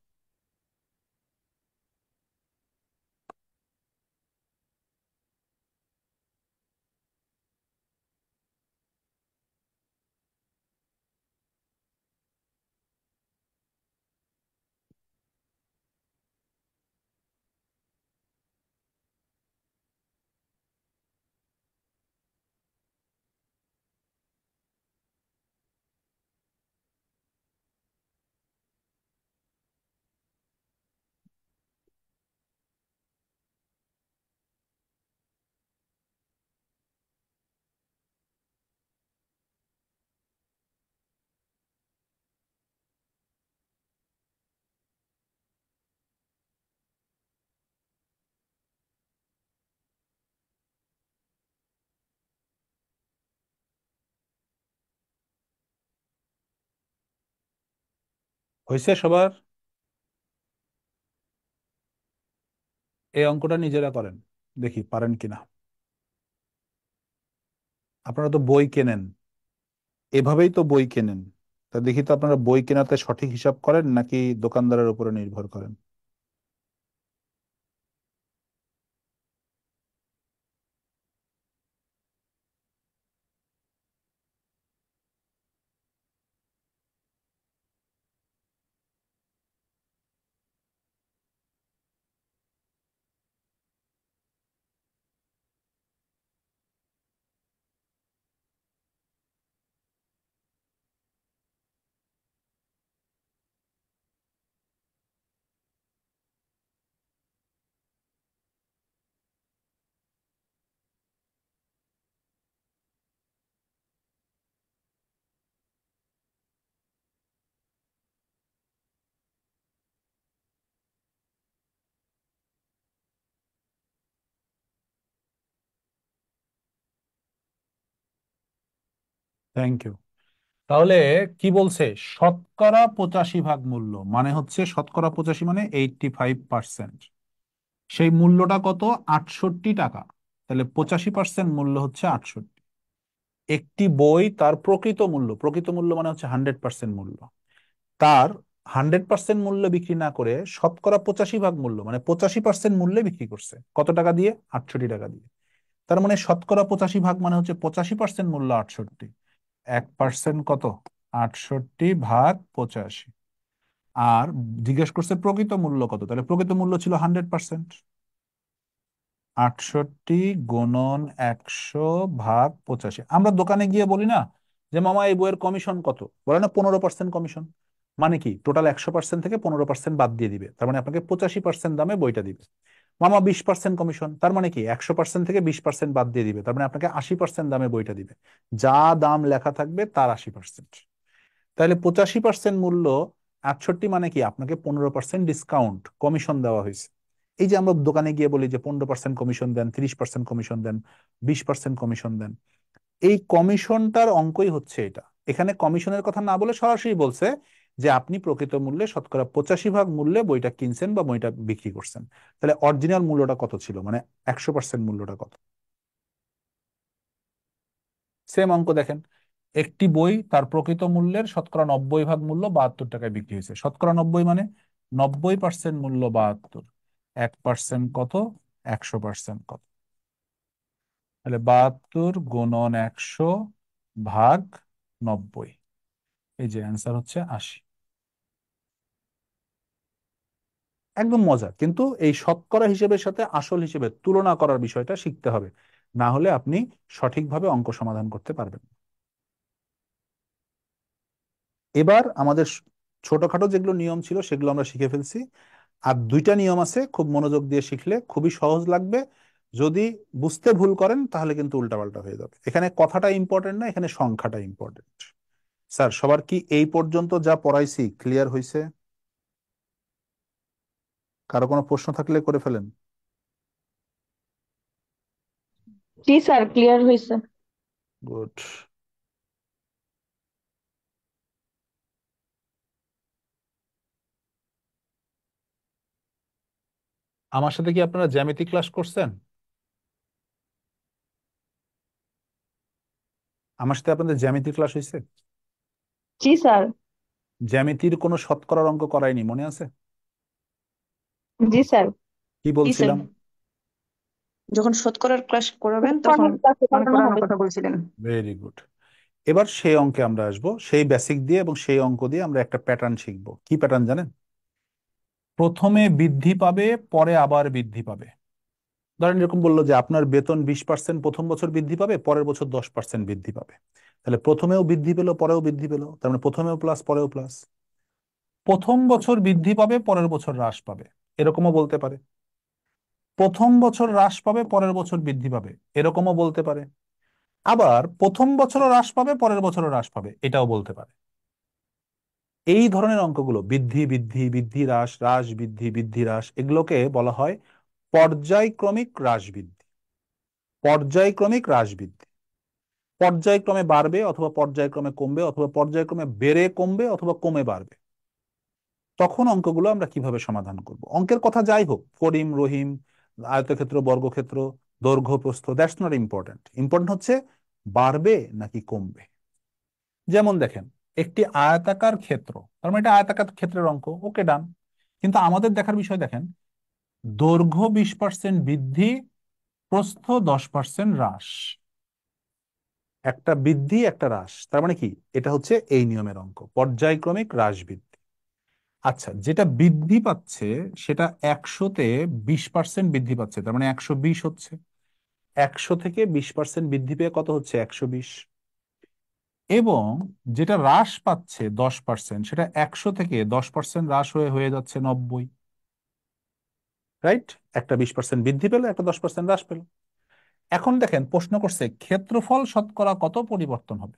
হয়েছে সবার? এই অঙ্কটা নিজেরা করেন, দেখি পারেন কিনা। আপনারা তো বই কেনেন, এভাবেই তো বই কেনেন। তা দেখি তো আপনারা বই কেনাতে সঠিক হিসাব করেন নাকি দোকানদারের উপরে নির্ভর করেন। Thank you. তাহলে কি বলছে? শতকরা 85 ভাগ মূল্য মানে হচ্ছে, শতকরা 85 মানে 85%। সেই মূল্যটা কত? 68 টাকা। তাহলে 85% মূল্য হচ্ছে 68। একটি বই তার প্রকৃত মূল্য, প্রকৃত মূল্য মানে হচ্ছে 100% মূল্য, তার 100% মূল্য বিক্রি না করে শতকরা 85 ভাগ মূল্য মানে 85% মূল্যে বিক্রি করছে। কত টাকা দিয়ে? 68 টাকা দিয়ে। তার মানে শতকরা 85 ভাগ মানে হচ্ছে 85% মূল্য 68। 1% কত? 68 ভাগ 85। আর জিজ্ঞেস করছে প্রকৃত মূল্য কত, তাহলে প্রকৃত মূল্য ছিল 100%। 68 × 100 ভাগ 85। আমরা দোকানে গিয়ে বলি না যে মামা এই বইয়ের কমিশন কত, বলে না 15% কমিশন। মানে কি, টোটাল 100% থেকে 15% বাদ দিয়ে দিবে, তার মানে আপনাকে 85% দামে বইটা দিবে। মামা 20% কমিশন, তার মানে কি 100% থেকে 20% বাদ দিয়ে দিবে, তার মানে আপনাকে 80% দামে বইটা দিবে। যা দাম লেখা থাকবে তার 80%। তাহলে 85% মূল্য 68 মানে কি, আপনাকে 15% ডিসকাউন্ট কমিশন দেওয়া হয়েছে। এই যে আমরা দোকানে গিয়ে বলি যে 15% কমিশন দেন, 30% কমিশন দেন, 20% কমিশন দেন, এই কমিশনটার অঙ্কই হচ্ছে এটা। এখানে কমিশনের কথা না বলে সরাসরি বলছে যে আপনি প্রকৃত মূল্যে শতকরা 85 ভাগ মূল্যে বইটা কিনছেন বা বইটা বিক্রি করছেন। তাহলে অরিজিনাল মূল্যটা কত ছিল, মানে 100% মূল্যটা কত? সেম অঙ্ক দেখেন, একটি বই তার প্রকৃত মূল্যের শতকরা 90 ভাগ মূল্য 72 টাকায় বিক্রি হয়েছে। শতকরা 90 মানে 90% মূল্য 72, 1% কত? 100% কত? তাহলে 72 × 100 ভাগ 90, এই যে অ্যান্সার হচ্ছে 80। একদম মজা, কিন্তু এই শতকরা হিসেবের সাথে আসল হিসেবে তুলনা করার বিষয়টা শিখতে হবে, না হলে আপনি সঠিকভাবে অঙ্ক সমাধান করতে পারবেন না। এবার আমাদের ছোটখাটো যেগুলো নিয়ম ছিল সেগুলো আমরা শিখে ফেলছি। আর দুইটা নিয়ম আছে, খুব মনোযোগ দিয়ে শিখলে খুবই সহজ লাগবে। যদি বুঝতে ভুল করেন তাহলে কিন্তু উল্টাপাল্টা হয়ে যাবে। এখানে কথাটা ইম্পর্টেন্ট না, এখানে সংখ্যাটা ইম্পর্টেন্ট। স্যার, সবার কি এই পর্যন্ত যা পড়াইছি ক্লিয়ার হয়েছে? কারো কোনো প্রশ্ন থাকলে করে ফেলেন। জি স্যার, ক্লিয়ার হয়েছে। গুড। আমার সাথে কি আপনারা জ্যামিতি ক্লাস করছেন? আমার সাথে আপনাদের জ্যামিতি ক্লাস হয়েছে? জি স্যার। জ্যামিতির কোনো শতকরার অঙ্ক করায়নি, মনে আছে? জি স্যার। কি জি স্যার, বলছিলাম? যখন শতকরার ক্লাস করাবেন তখন ফর্মের ক্লাসে মনে করানো করানোর হবে। কথা বলছিলেন। Very good. এবার সেই অঙ্কে আমরা আসবো, সেই বেসিক দিয়ে এবং সেই অঙ্ক দিয়ে আমরা একটা প্যাটার্ন শিখবো। কি প্যাটার্ন জানেন? প্রথমে বৃদ্ধি পাবে, পরে আবার বৃদ্ধি পাবে। ধরেন এরকম বললো যে আপনার বেতন 20% প্রথম বছর বৃদ্ধি পাবে, পরের বছর 10% বৃদ্ধি পাবে। তাহলে প্রথমেও বৃদ্ধি পেলো, পরেও বৃদ্ধি পেলো, তার মানে প্রথমেও প্লাস পরেও প্লাস। প্রথম বছর বৃদ্ধি পাবে, পরের বছর হ্রাস পাবে, এরকমও বলতে পারে। প্রথম বছর হ্রাস পাবে, পরের বছর বৃদ্ধি পাবে, এরকমও বলতে পারে। আবার প্রথম বছরও হ্রাস পাবে, পরের বছরও হ্রাস পাবে, এটাও বলতে পারে। এই ধরনের অঙ্কগুলো বৃদ্ধি বৃদ্ধি বৃদ্ধি হ্রাস হ্রাস বৃদ্ধি বৃদ্ধি হ্রাস, এগুলোকে বলা হয় পর্যায়ক্রমিক হ্রাস বৃদ্ধি। পর্যায়ক্রমিক হ্রাস বৃদ্ধি, পর্যায়ক্রমে বাড়বে অথবা পর্যায়ক্রমে কমবে অথবা পর্যায়ক্রমে বেড়ে কমবে অথবা কমে বাড়বে। তখন অঙ্কগুলো আমরা কিভাবে সমাধান করব? অঙ্কের কথা যাই হোক, করিম রহিম, আয়তক্ষেত্র বর্গক্ষেত্র, দৈর্ঘ্য প্রস্থ, দ্যাটস নট ইম্পর্টেন্ট। ইম্পর্টেন্ট হচ্ছে বাড়বে নাকি কমবে। যেমন দেখেন, একটি আয়তাকার ক্ষেত্র, তার মানে এটা আয়তাকার ক্ষেত্রের অঙ্ক, ওকে ডান। কিন্তু আমাদের দেখার বিষয় দেখেন, দৈর্ঘ্য 20% বৃদ্ধি, প্রস্থ 10% হ্রাস। একটা বৃদ্ধি একটা হ্রাস, তার মানে কি? এটা হচ্ছে এই নিয়মের অঙ্ক, পর্যায়ক্রমিক হ্রাস বৃদ্ধি। আচ্ছা, যেটা বৃদ্ধি পাচ্ছে সেটা 100-তে 20% বৃদ্ধি পাচ্ছে, তার মানে 120 হচ্ছে। 100 থেকে 20% বৃদ্ধি পেয়ে কত হচ্ছে? 120। এবং যেটা হ্রাস পাচ্ছে 10%, সেটা 100 থেকে 10% হ্রাস হয়ে হয়ে যাচ্ছে 90। রাইট? একটা 20% বৃদ্ধি পেল, একটা 10% হ্রাস পেল। এখন দেখেন, প্রশ্ন করছে ক্ষেত্রফল শতকরা কত পরিবর্তন হবে।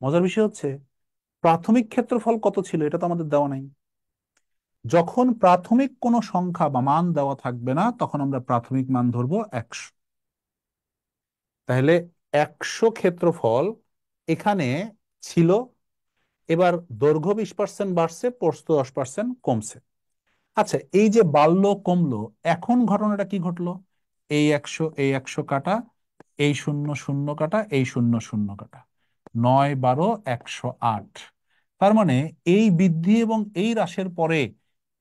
মজার বিষয় হচ্ছে, প্রাথমিক ক্ষেত্রফল কত ছিল এটা তো আমাদের দেওয়া নাই। যখন প্রাথমিক কোনো সংখ্যা বা মান দেওয়া থাকবে না, তখন আমরা প্রাথমিক মান ধরবো 100। তাহলে 100 ক্ষেত্রফল এখানে ছিল। এবার দৈর্ঘ্য 20% বাড়ছে, প্রস্থ 10% কমছে। আচ্ছা, এই যে বাড়লো কমলো, এখন ঘটনাটা কি ঘটলো? এই 100 কাটা, এই 0 0 কাটা, এই 0 0 কাটা, 9 12 108। তার মানে এই বৃদ্ধি এবং এই হ্রাসের পরে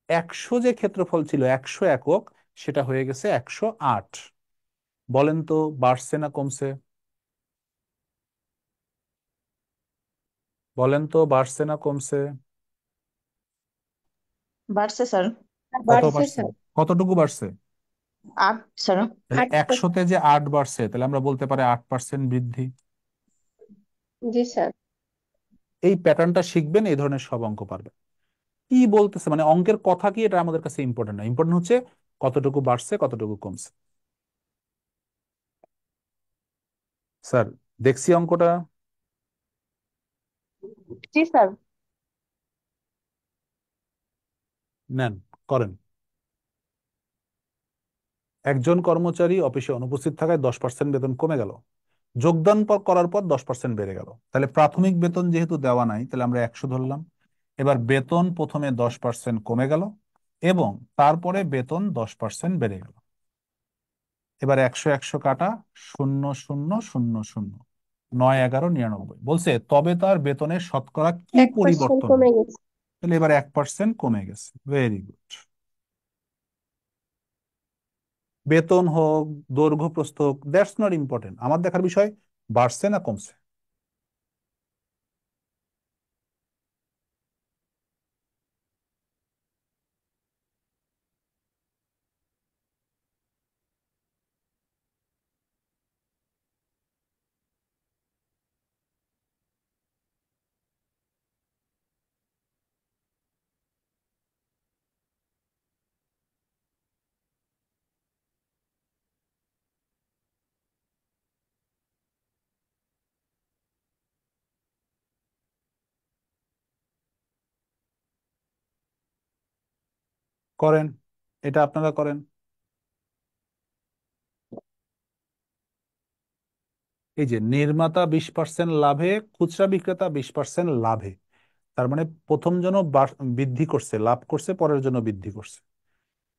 100 যে ক্ষেত্রফল ছিল 100 একক, সেটা হয়ে গেছে 108। বলেন তো বাড়ছে না কমছে? বলেন তো বাড়ছে না কমছে? বাড়ছে স্যার। কত বাড়ছে বাড়ছে? স্যার। কতটুকু বাড়ছে? 8 স্যার। তাহলে 8%। 100-তে যে 8 বাড়ছে, তাহলে আমরা বলতে পারি 8% বৃদ্ধি। জি স্যার। এই প্যাটার্নটা শিখবেন, এই ধরনের সব অঙ্ক পারবেন। কি বলতেছে মানে অঙ্কের কথা কি, এটা আমাদের কাছে ইম্পর্টেন্ট না। ইম্পর্টেন্ট হচ্ছে কতটুকু বাড়ছে কতটুকু কমছে। স্যার, দেখছি অঙ্কটা। জি স্যার। নেন, করেন। একজন কর্মচারী অফিসে অনুপস্থিত থাকায় 10% বেতন কমে গেল। যোগদান করার পর 10% বেড়ে গেল। তাহলে প্রাথমিক বেতন যেহেতু দেওয়া নাই, তাহলে আমরা 100 ধরলাম। এবার বেতন প্রথমে 10% কমে গেল এবং তারপরে বেতন 10% বেড়ে গেল। এবার 100 100 কাটা, 0 0 0 0, 9 11 99। বলছে তবে তার বেতনের শতকরা কি 1% পরিবর্তন কমে হলো। গেছে। তাহলে এবার 1% কমে গেছে। Very good. বেতন হোক, দৈর্ঘ্য প্রস্থ হোক, দ্যাটস নট ইম্পর্টেন্ট। আমার দেখার বিষয় বাড়ছে না কমছে। করেন, এটা আপনারা করেন। এই যে নির্মাতা 20% লাভে, খুচরা বিক্রেতা 20% লাভে, তার মানে প্রথম জন বৃদ্ধি করছে, লাভ করছে, পরের জন্য বৃদ্ধি করছে।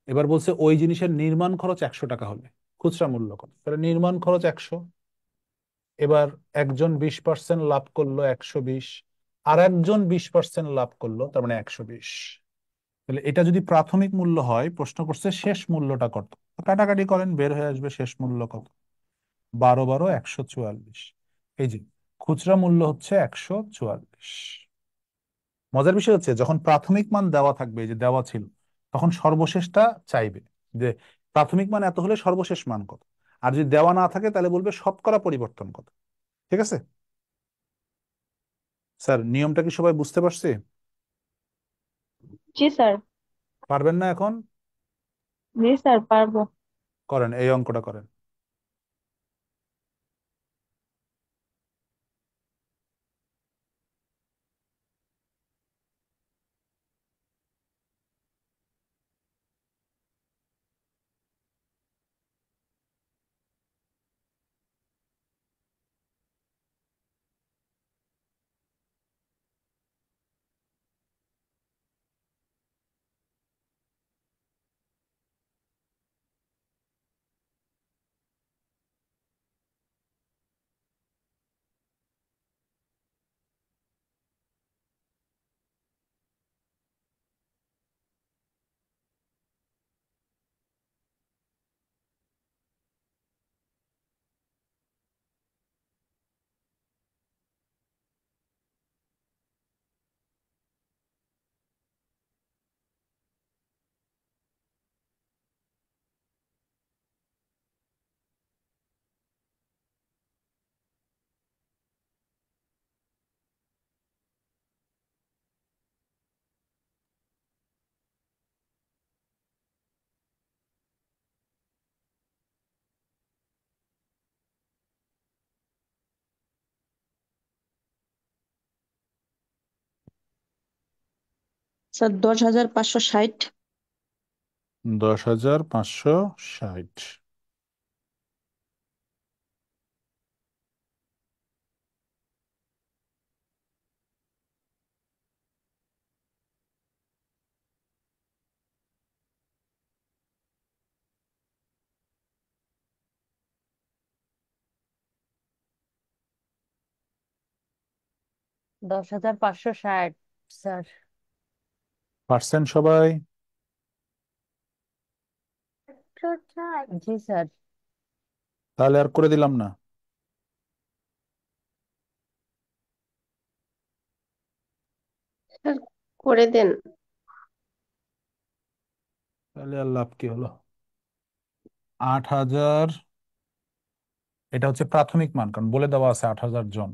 এবার বলছে ওই জিনিসের নির্মাণ খরচ 100 টাকা হলে খুচরা মূল্য কত। তাহলে নির্মাণ খরচ 100। এবার একজন 20% লাভ করলো, 120। আর একজন 20% লাভ করলো, তার মানে 120। তাহলে এটা যদি প্রাথমিক মূল্য হয়, প্রশ্ন করছে শেষ মূল্যটা কত। তো কাটাকাটি করেন, বের হয়ে আসবে শেষ মূল্য কত। 12 12 144। এই যে খুচরা মূল্য হচ্ছে 144। মজার বিষয় হচ্ছে, যখন প্রাথমিক মান দেওয়া থাকবে, এই যে দেওয়া ছিল, তখন সর্বশেষটা চাইবে যে প্রাথমিক মান এত হলে সর্বশেষ মান কত। আর যদি দেওয়া না থাকে, তাহলে বলবে শতকরা পরিবর্তন কত। ঠিক আছে স্যার, নিয়মটা কি সবাই বুঝতে পারছে? জি স্যার। পারবেন না এখন? জি স্যার পারবো। করেন, এই অঙ্কটা করেন। স্যার 10,560। 10,560।10,560 স্যার। পার্সেন্ট সবাই? জি স্যার। তাহলে আর করে দিলাম না। স্যার করে দেন। তাহলে আর লাভ কি হলো? 8,000, এটা হচ্ছে প্রাথমিক মান, কারণ বলে দেওয়া আছে 8,000 জন।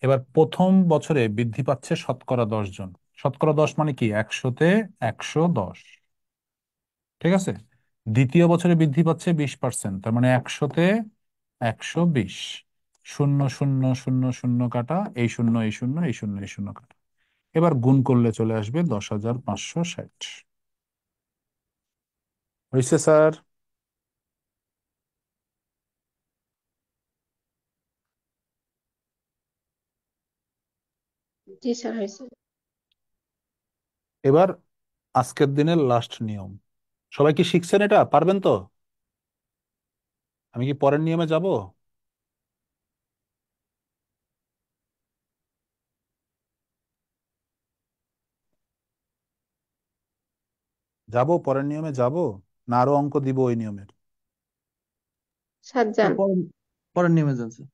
এবার প্রথম বছরে বৃদ্ধি পাচ্ছে শতকরা 10 জন। শতকরা 10 মানে কি? 100-তে 110। ঠিক আছে। দ্বিতীয় বছরে বৃদ্ধি পাচ্ছে 20%, তার মানে 100-তে 120। শূন্য শূন্য শূন্য শূন্য কাটা, এই শূন্য এই শূন্য এই শূন্য এই শূন্য কাটা। এবার গুণ করলে চলে আসবে 10,560। হয়েছে স্যার? জি স্যার হয়েছে। এবার আজকের দিনের লাস্ট নিয়ম। সবাই কি শিখছেন? এটা পারবেন তো? আমি কি পরের নিয়মে যাব? যাব পরের নিয়মে যাব, না আরো অঙ্ক দিব ওই নিয়মের? স্যার স্যার যান। পরের নিয়মে যান স্যার।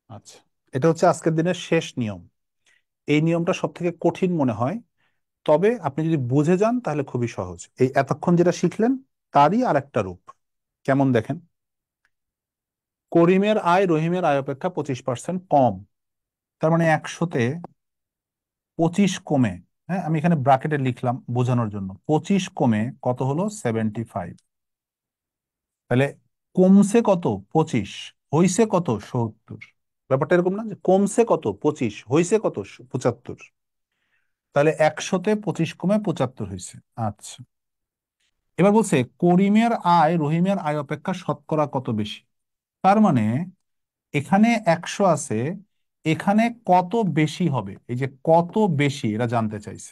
আচ্ছা, এটা হচ্ছে আজকের দিনের শেষ নিয়ম। এই নিয়মটা সব থেকে কঠিন মনে হয়, তবে আপনি যদি বুঝে যান তাহলে খুবই সহজ। এই এতক্ষণ যেটা শিখলেন তারই আর একটা রূপ। কেমন দেখেন? করিমের আয় রহিমের আয় অপেক্ষা 25% কম। তার মানে 100-তে 25 কমে, হ্যাঁ আমি এখানে ব্র্যাকেটে লিখলাম বোঝানোর জন্য, 25 কমে কত হলো? 75। তাহলে কমছে কত? 25। হইছে কত? 70। ব্যাপারটা এরকম না যে কমছে কত? 25, হইছে কত? 75। তাহলে 100-তে 25 কমে 75 হয়েছে। আচ্ছা, এবার বলছে করিমের আয় রহিমের আয় অপেক্ষা শতকরা কত বেশি। তার মানে এখানে 100 আছে, এখানে কত বেশি হবে? এই যে কত বেশি, এরা জানতে চাইছে।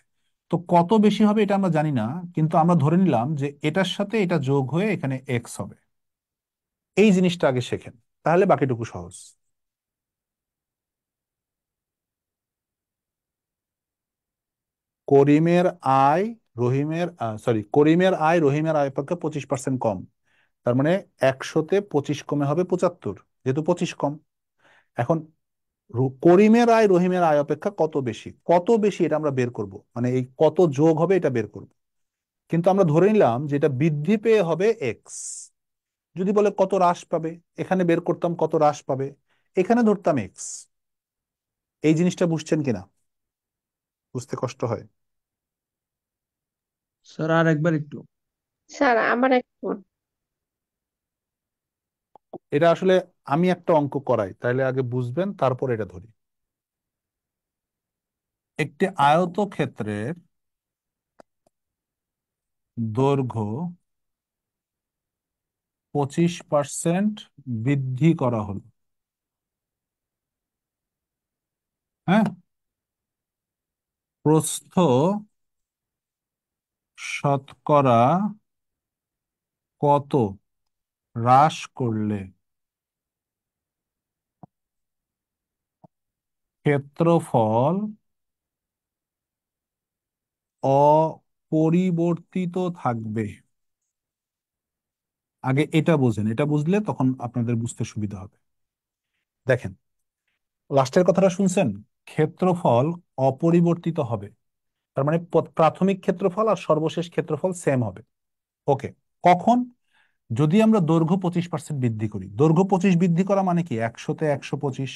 তো কত বেশি হবে এটা আমরা জানি না, কিন্তু আমরা ধরে নিলাম যে এটার সাথে এটা যোগ হয়ে এখানে এক্স হবে। এই জিনিসটা আগে শেখেন, তাহলে বাকিটুকু সহজ। করিমের আয় করিমের আয় রহিমের আয় অপেক্ষা 25% কম। তার মানে 100-তে 25 কমে হবে 75, যেহেতু 25 কম। এখন করিমের আয় রহিমের আয় অপেক্ষা কত বেশি? কত বেশি এটা আমরা বের করব, মানে এই কত যোগ হবে এটা বের করব। কিন্তু আমরা ধরে নিলাম যে এটা বৃদ্ধি পেয়ে হবে এক্স। যদি বলে কত হ্রাস পাবে, এখানে বের করতাম কত হ্রাস পাবে, এখানে ধরতাম এক্স। এই জিনিসটা বুঝছেন কিনা? বুঝতে কষ্ট হয়? স্যার আর একবার একটু। স্যার আমার একটু। এটা আসলে আমি একটা অঙ্ক করাই, তাইলে আগে বুঝবেন তারপর এটা ধরি। একটি আয়তক্ষেত্রের দৈর্ঘ্য 25% বৃদ্ধি করা হলো। হ্যাঁ, প্রস্থ শতকরা কত হ্রাস করলে ক্ষেত্রফল অপরিবর্তিত থাকবে? আগে এটা বোঝেন, এটা বুঝলে তখন আপনাদের বুঝতে সুবিধা হবে। দেখেন, লাস্টের কথাটা শুনছেন? ক্ষেত্রফল অপরিবর্তিত হবে, তার মানে প্রাথমিক ক্ষেত্রফল আর সর্বশেষ ক্ষেত্রফল সেম হবে। ওকে, কখন? যদি আমরা দৈর্ঘ্য 25% বৃদ্ধি করি। দৈর্ঘ্য 25 বৃদ্ধি করা মানে কি? 100-তে 125।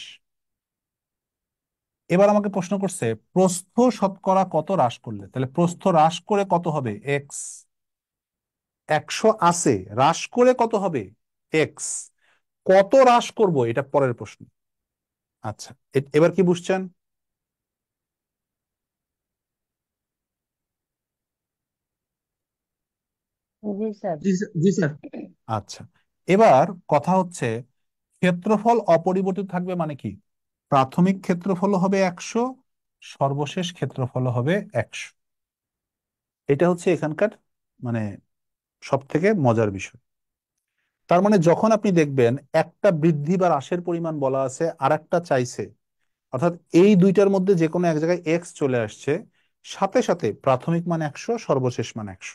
এবার আমাকে প্রশ্ন করছে প্রস্থ শতকরা কত হ্রাস করলে, তাহলে প্রস্থ হ্রাস করে কত হবে? এক্স। 100 আছে, হ্রাস করে কত হবে? এক্স। কত হ্রাস করব এটা পরের প্রশ্ন। আচ্ছা, এবার কি বুঝছেন? জি স্যার। জি স্যার। আচ্ছা, এবার কথা হচ্ছে ক্ষেত্রফল অপরিবর্তিত থাকবে মানে কি? প্রাথমিক ক্ষেত্রফল হবে 100, সর্বশেষ ক্ষেত্রফল হবে 100। এটা হচ্ছে এখানকার মানে সব থেকে মজার বিষয়। তার মানে যখন আপনি দেখবেন একটা বৃদ্ধি বা হ্রাসের পরিমাণ বলা আছে আর একটা চাইছে, অর্থাৎ এই দুইটার মধ্যে যে কোনো এক জায়গায় এক্স চলে আসছে, সাথে সাথে প্রাথমিক মান 100, সর্বশেষ মান 100।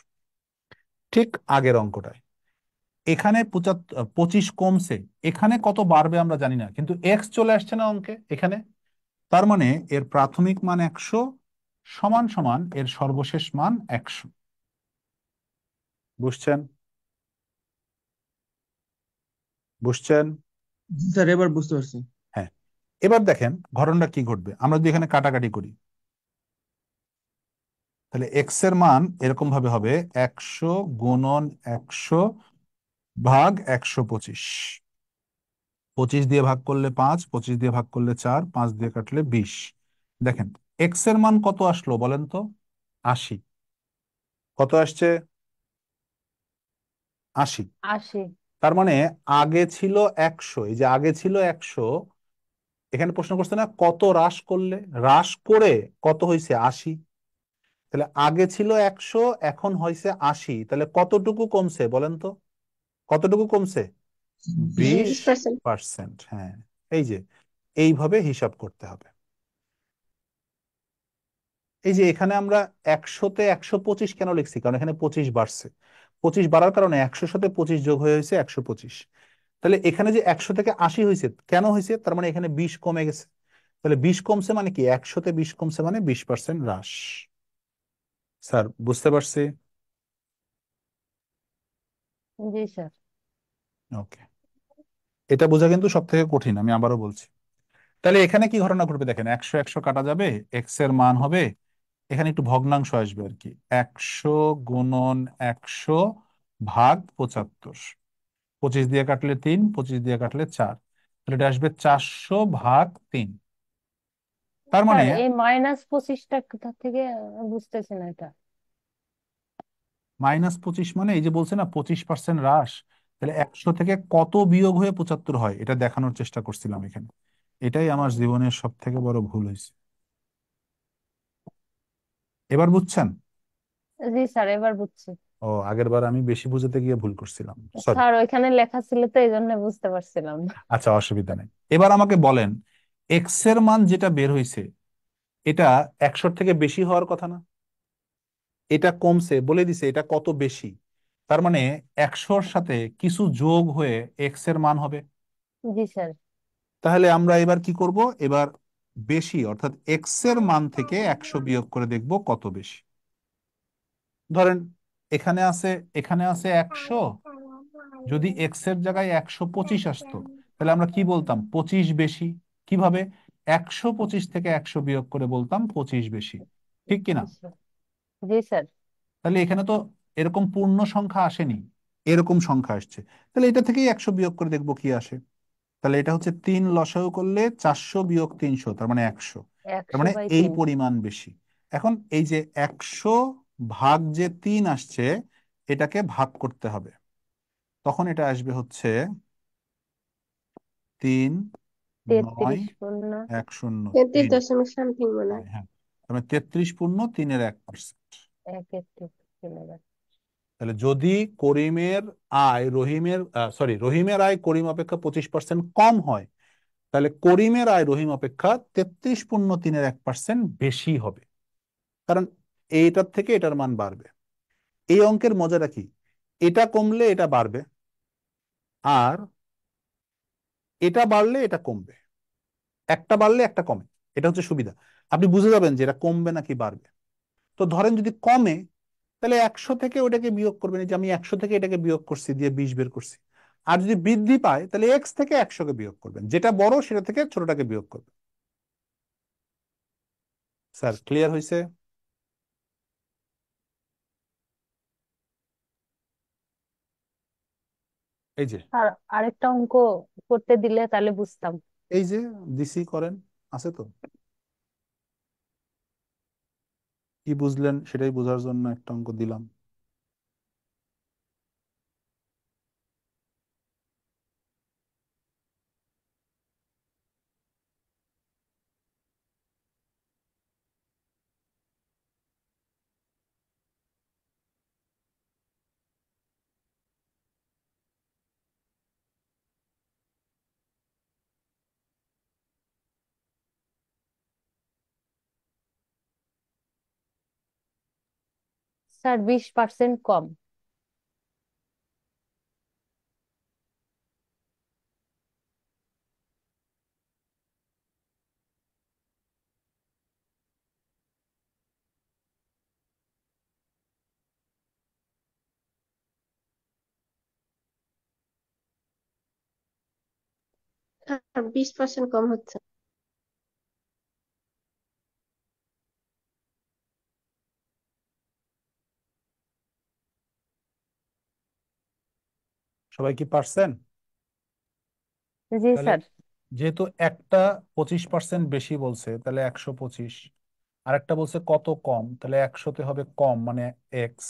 ঠিক আগের অঙ্কটায় এখানে 25 কমছে, এখানে কত বাড়বে আমরা জানি না, কিন্তু এক্স চলে আসছে না অঙ্কে এখানে। তার মানে এর প্রাথমিক মান 100 সমান সমান এর সর্বশেষ মান 100। বুঝছেন? বুঝছেন? জি স্যার, এবার বুঝতে পারছি। হ্যাঁ। এবার দেখেন ঘটনাটা কি ঘটবে আমরা যদি এখানে কাটাকাটি করি, তাহলে এক্স এর মান এরকম ভাবে হবে 100 গুণন 100 ভাগ 125। 25 দিয়ে ভাগ করলে 5, 25 দিয়ে ভাগ করলে 4, 5 দিয়ে কাটলে 20। দেখেন এক্স এর মান কত আসলো বলেন তো? 80। কত আসছে? 80। 80। তার মানে আগে ছিল 100, এই যে আগে ছিল 100, এখানে প্রশ্ন করছে না কত হ্রাস করলে, হ্রাস করে কত হয়েছে? 80। তাহলে আগে ছিল 100, এখন হয়েছে 80, তাহলে কতটুকু কমছে বলেন তো? কতটুকু কমছে? 20 20%। পার্সেন্ট। হ্যাঁ, এই যে এইভাবে হিসাব করতে হবে। এই যে এখানে আমরা 100-তে 125 কেন লিখছি? কারণ এখানে 25 বাড়ছে। 25 বাড়ার কারণে 100-র সাথে 25 যোগ হয়ে হয়েছে 125। তাহলে এখানে যে 100 থেকে 80 হয়েছে কেন হয়েছে? তার মানে এখানে 20 কমে গেছে। তাহলে 20 কমছে মানে কি? 100-তে 20 কমছে মানে 20% হ্রাস। স্যার বুঝতে পারছি? জি স্যার। ওকে, এটা বোঝা কিন্তু সব থেকে কঠিন, আমি আবারও বলছি। তাহলে এখানে কি ঘটনা ঘটবে দেখেন, 100 100 কাটা যাবে, এক্স এর মান হবে, এখানে একটু ভগ্নাংশ আসবে আর কি, 100 গুণন 100 ভাগ 75। 25 দিয়ে কাটলে 3, 25 দিয়ে কাটলে 4, তাহলে এটা আসবে 400/3। তার মানে স্যার এই -25টা কোথা থেকে বুঝতেছি না এটা। -25 মানে এই যে বলছে না 25% হ্রাস, তাহলে 100 থেকে কত বিয়োগ হয়ে 75 হয় এটা দেখানোর চেষ্টা করছিলাম এখানে। এটাই আমার জীবনের সব থেকে বড় ভুল হয়েছে। এবার বুঝছেন? জি স্যার, এবার বুঝছি। ও, আগের বার আমি বেশি বুঝাতে গিয়ে ভুল করছিলাম, সরি। স্যার ওইখানে লেখা ছিল তো এই জন্য বুঝতে পারছিলাম না। আচ্ছা, অসুবিধা নেই। এবার আমাকে বলেন, এক্স এর মান যেটা বের হয়েছে এটা 100 থেকে বেশি হওয়ার কথা না? এটা কমছে, বলে দিছে এটা কত বেশি। তার মানে 100-র সাথে কিছু যোগ হয়ে এক্স এর মান হবে। জি স্যার। তাহলে আমরা এবার কি করব? এবার বেশি অর্থাৎ এক্স এর মান থেকে 100 বিয়োগ করে দেখব কত বেশি। ধরেন এখানে আছে, এখানে আছে 100, যদি এক্স এর জায়গায় 125 আসতো তাহলে আমরা কি বলতাম? 25 বেশি। কিভাবে? 125 থেকে 100 বিয়োগ করে বলতাম 25 বেশি। ঠিক কিনা? জি স্যার। জি স্যার। তাহলে এখানে তো এরকম পূর্ণ সংখ্যা আসেনি, এরকম সংখ্যা আসছে, তাহলে এটা থেকেই 100 বিয়োগ করে দেখবো কি আসে। তাহলে এটা হচ্ছে 3 লসাগু করলে 400 বিয়োগ 300, তার মানে 100। তার একশো মানে বাই এই তিন পরিমাণ বেশি। এখন এই যে 100 ভাগ যে 3 আসছে, এটাকে ভাগ করতে হবে, তখন এটা আসবে হচ্ছে 3 9 33 পূর্ণ 103। 33.something মনে হয়। হ্যাঁ, তার মানে 33.3%। 1 একটি কিলোগ্রাম। তাহলে যদি করিমের আয় রহিমের রহিমের আয় করিম অপেক্ষা 25% কম হয়, তাহলে করিমের আয় রহিম অপেক্ষা 33.3% বেশি হবে। কারণ এইটার থেকে এটার মান বাড়বে। এই অঙ্কের মজাটা কি? এটা কমলে এটা বাড়বে, আর এটা বাড়লে এটা কমবে। একটা বাড়লে একটা কমে, এটা হচ্ছে সুবিধা। আপনি বুঝে যাবেন যে এটা কমবে নাকি বাড়বে। তো ধরেন যদি কমে, তাহলে 100 থেকে ওটাকে বিয়োগ করবেন, এই যে আমি 100 থেকে এটাকে বিয়োগ করছি দিয়ে 20 বের করছি। আর যদি বৃদ্ধি পায় তাহলে এক্স থেকে 100-কে বিয়োগ করবেন, যেটা বড় সেটা থেকে ছোটটাকে বিয়োগ করবেন। স্যার ক্লিয়ার হয়েছে? এই যে, আর আরেকটা অঙ্ক করতে দিলে তাহলে বুঝতাম। এই যে দিসি করেন, আছে তো। কি বুঝলেন সেটাই বোঝার জন্য একটা অঙ্ক দিলাম। স্যার 20% কম। স্যার 20% কম হচ্ছে। সবাই কি পারছেন? জি তাহলে স্যার। যেহেতু একটা 25% বেশি বলছে, তাহলে 125। আরেকটা বলছে কত কম, তাহলে 100-তে হবে কম, মানে এক্স।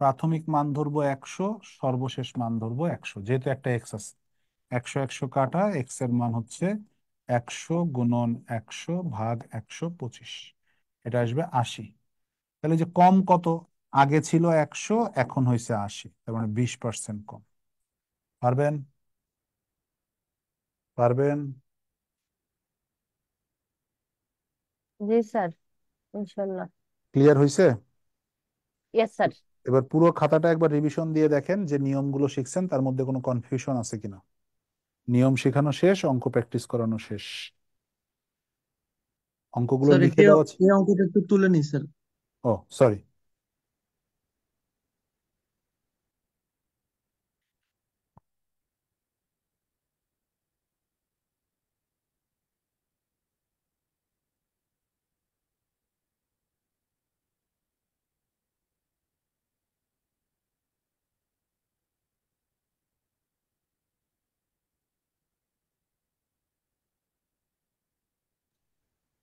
প্রাথমিক মান ধরবো 100, সর্বশেষ মান ধরবো 100, যেহেতু একটা এক্স আছে। 100 100 কাটা, এক্স এর মান হচ্ছে 100 × 100 ভাগ 125, এটা আসবে 80। তাহলে যে কম কত, আগে ছিল 100, এখন হয়েছে 80, তার মানে 20% কম। পারবেন? পারবেন? জি স্যার, ইনশাল্লাহ। ক্লিয়ার হয়েছে? Yes sir. এবার পুরো খাতাটা একবার রিভিশন দিয়ে দেখেন যে নিয়মগুলো শিখছেন তার মধ্যে কোনো কনফিউশন আছে কিনা। নিয়ম শেখানো শেষ, অঙ্ক প্র্যাকটিস করানো শেষ। অঙ্কগুলো স্যার লিখে একটি দেওয়া আছে। এই অঙ্কটা একটু তুলে নিই স্যার। ও সরি।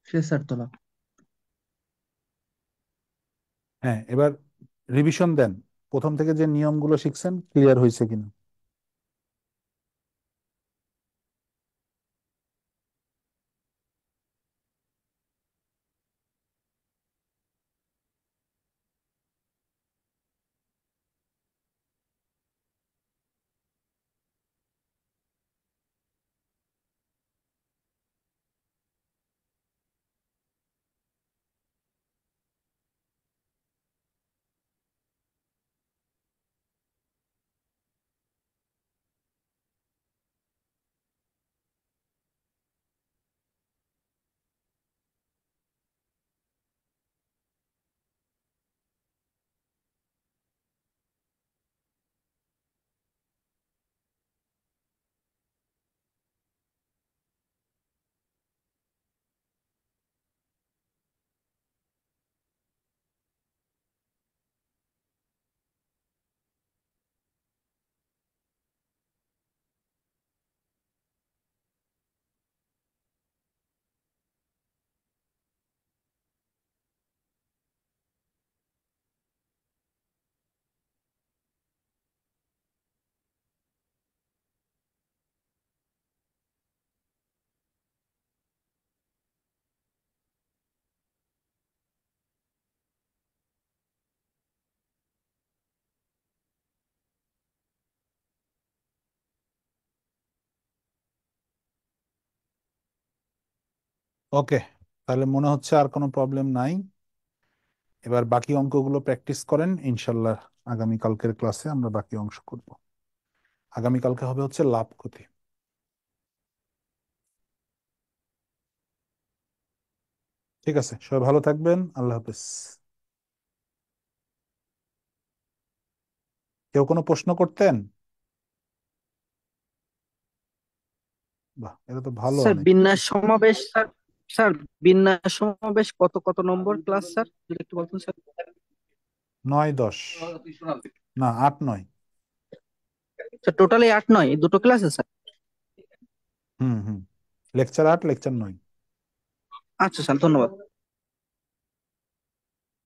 শেষ স্যার তোলা। হ্যাঁ, এবার রিভিশন দেন, প্রথম থেকে যে নিয়মগুলো শিখছেন ক্লিয়ার হয়েছে কিনা। ওকে, তাহলে মনে হচ্ছে আর কোনো প্রবলেম নাই। এবার বাকি অঙ্কগুলো প্র্যাকটিস করেন, ইনশাল্লাহ আগামী কালকের ক্লাসে আমরা বাকি অংশ করব। আগামীকালকে হবে হচ্ছে লাভ ক্ষতি। ঠিক আছে, সবাই ভালো থাকবেন, আল্লাহ হাফেজ। কেউ কোনো প্রশ্ন করতেন? বাহ, এটা তো ভালো স্যার অনেক। বিন্যাস সমাবেশ স্যার, স্যার বিন্যাস সমাবেশ কত কত নম্বর ক্লাস স্যার, যদি একটু বলতেন স্যার। 9 10, না 8 9। স্যার টোটালি 8 9, এই দুটো ক্লাসে স্যার? হুম হুম, লেকচার 8, লেকচার 9। আচ্ছা স্যার, ধন্যবাদ।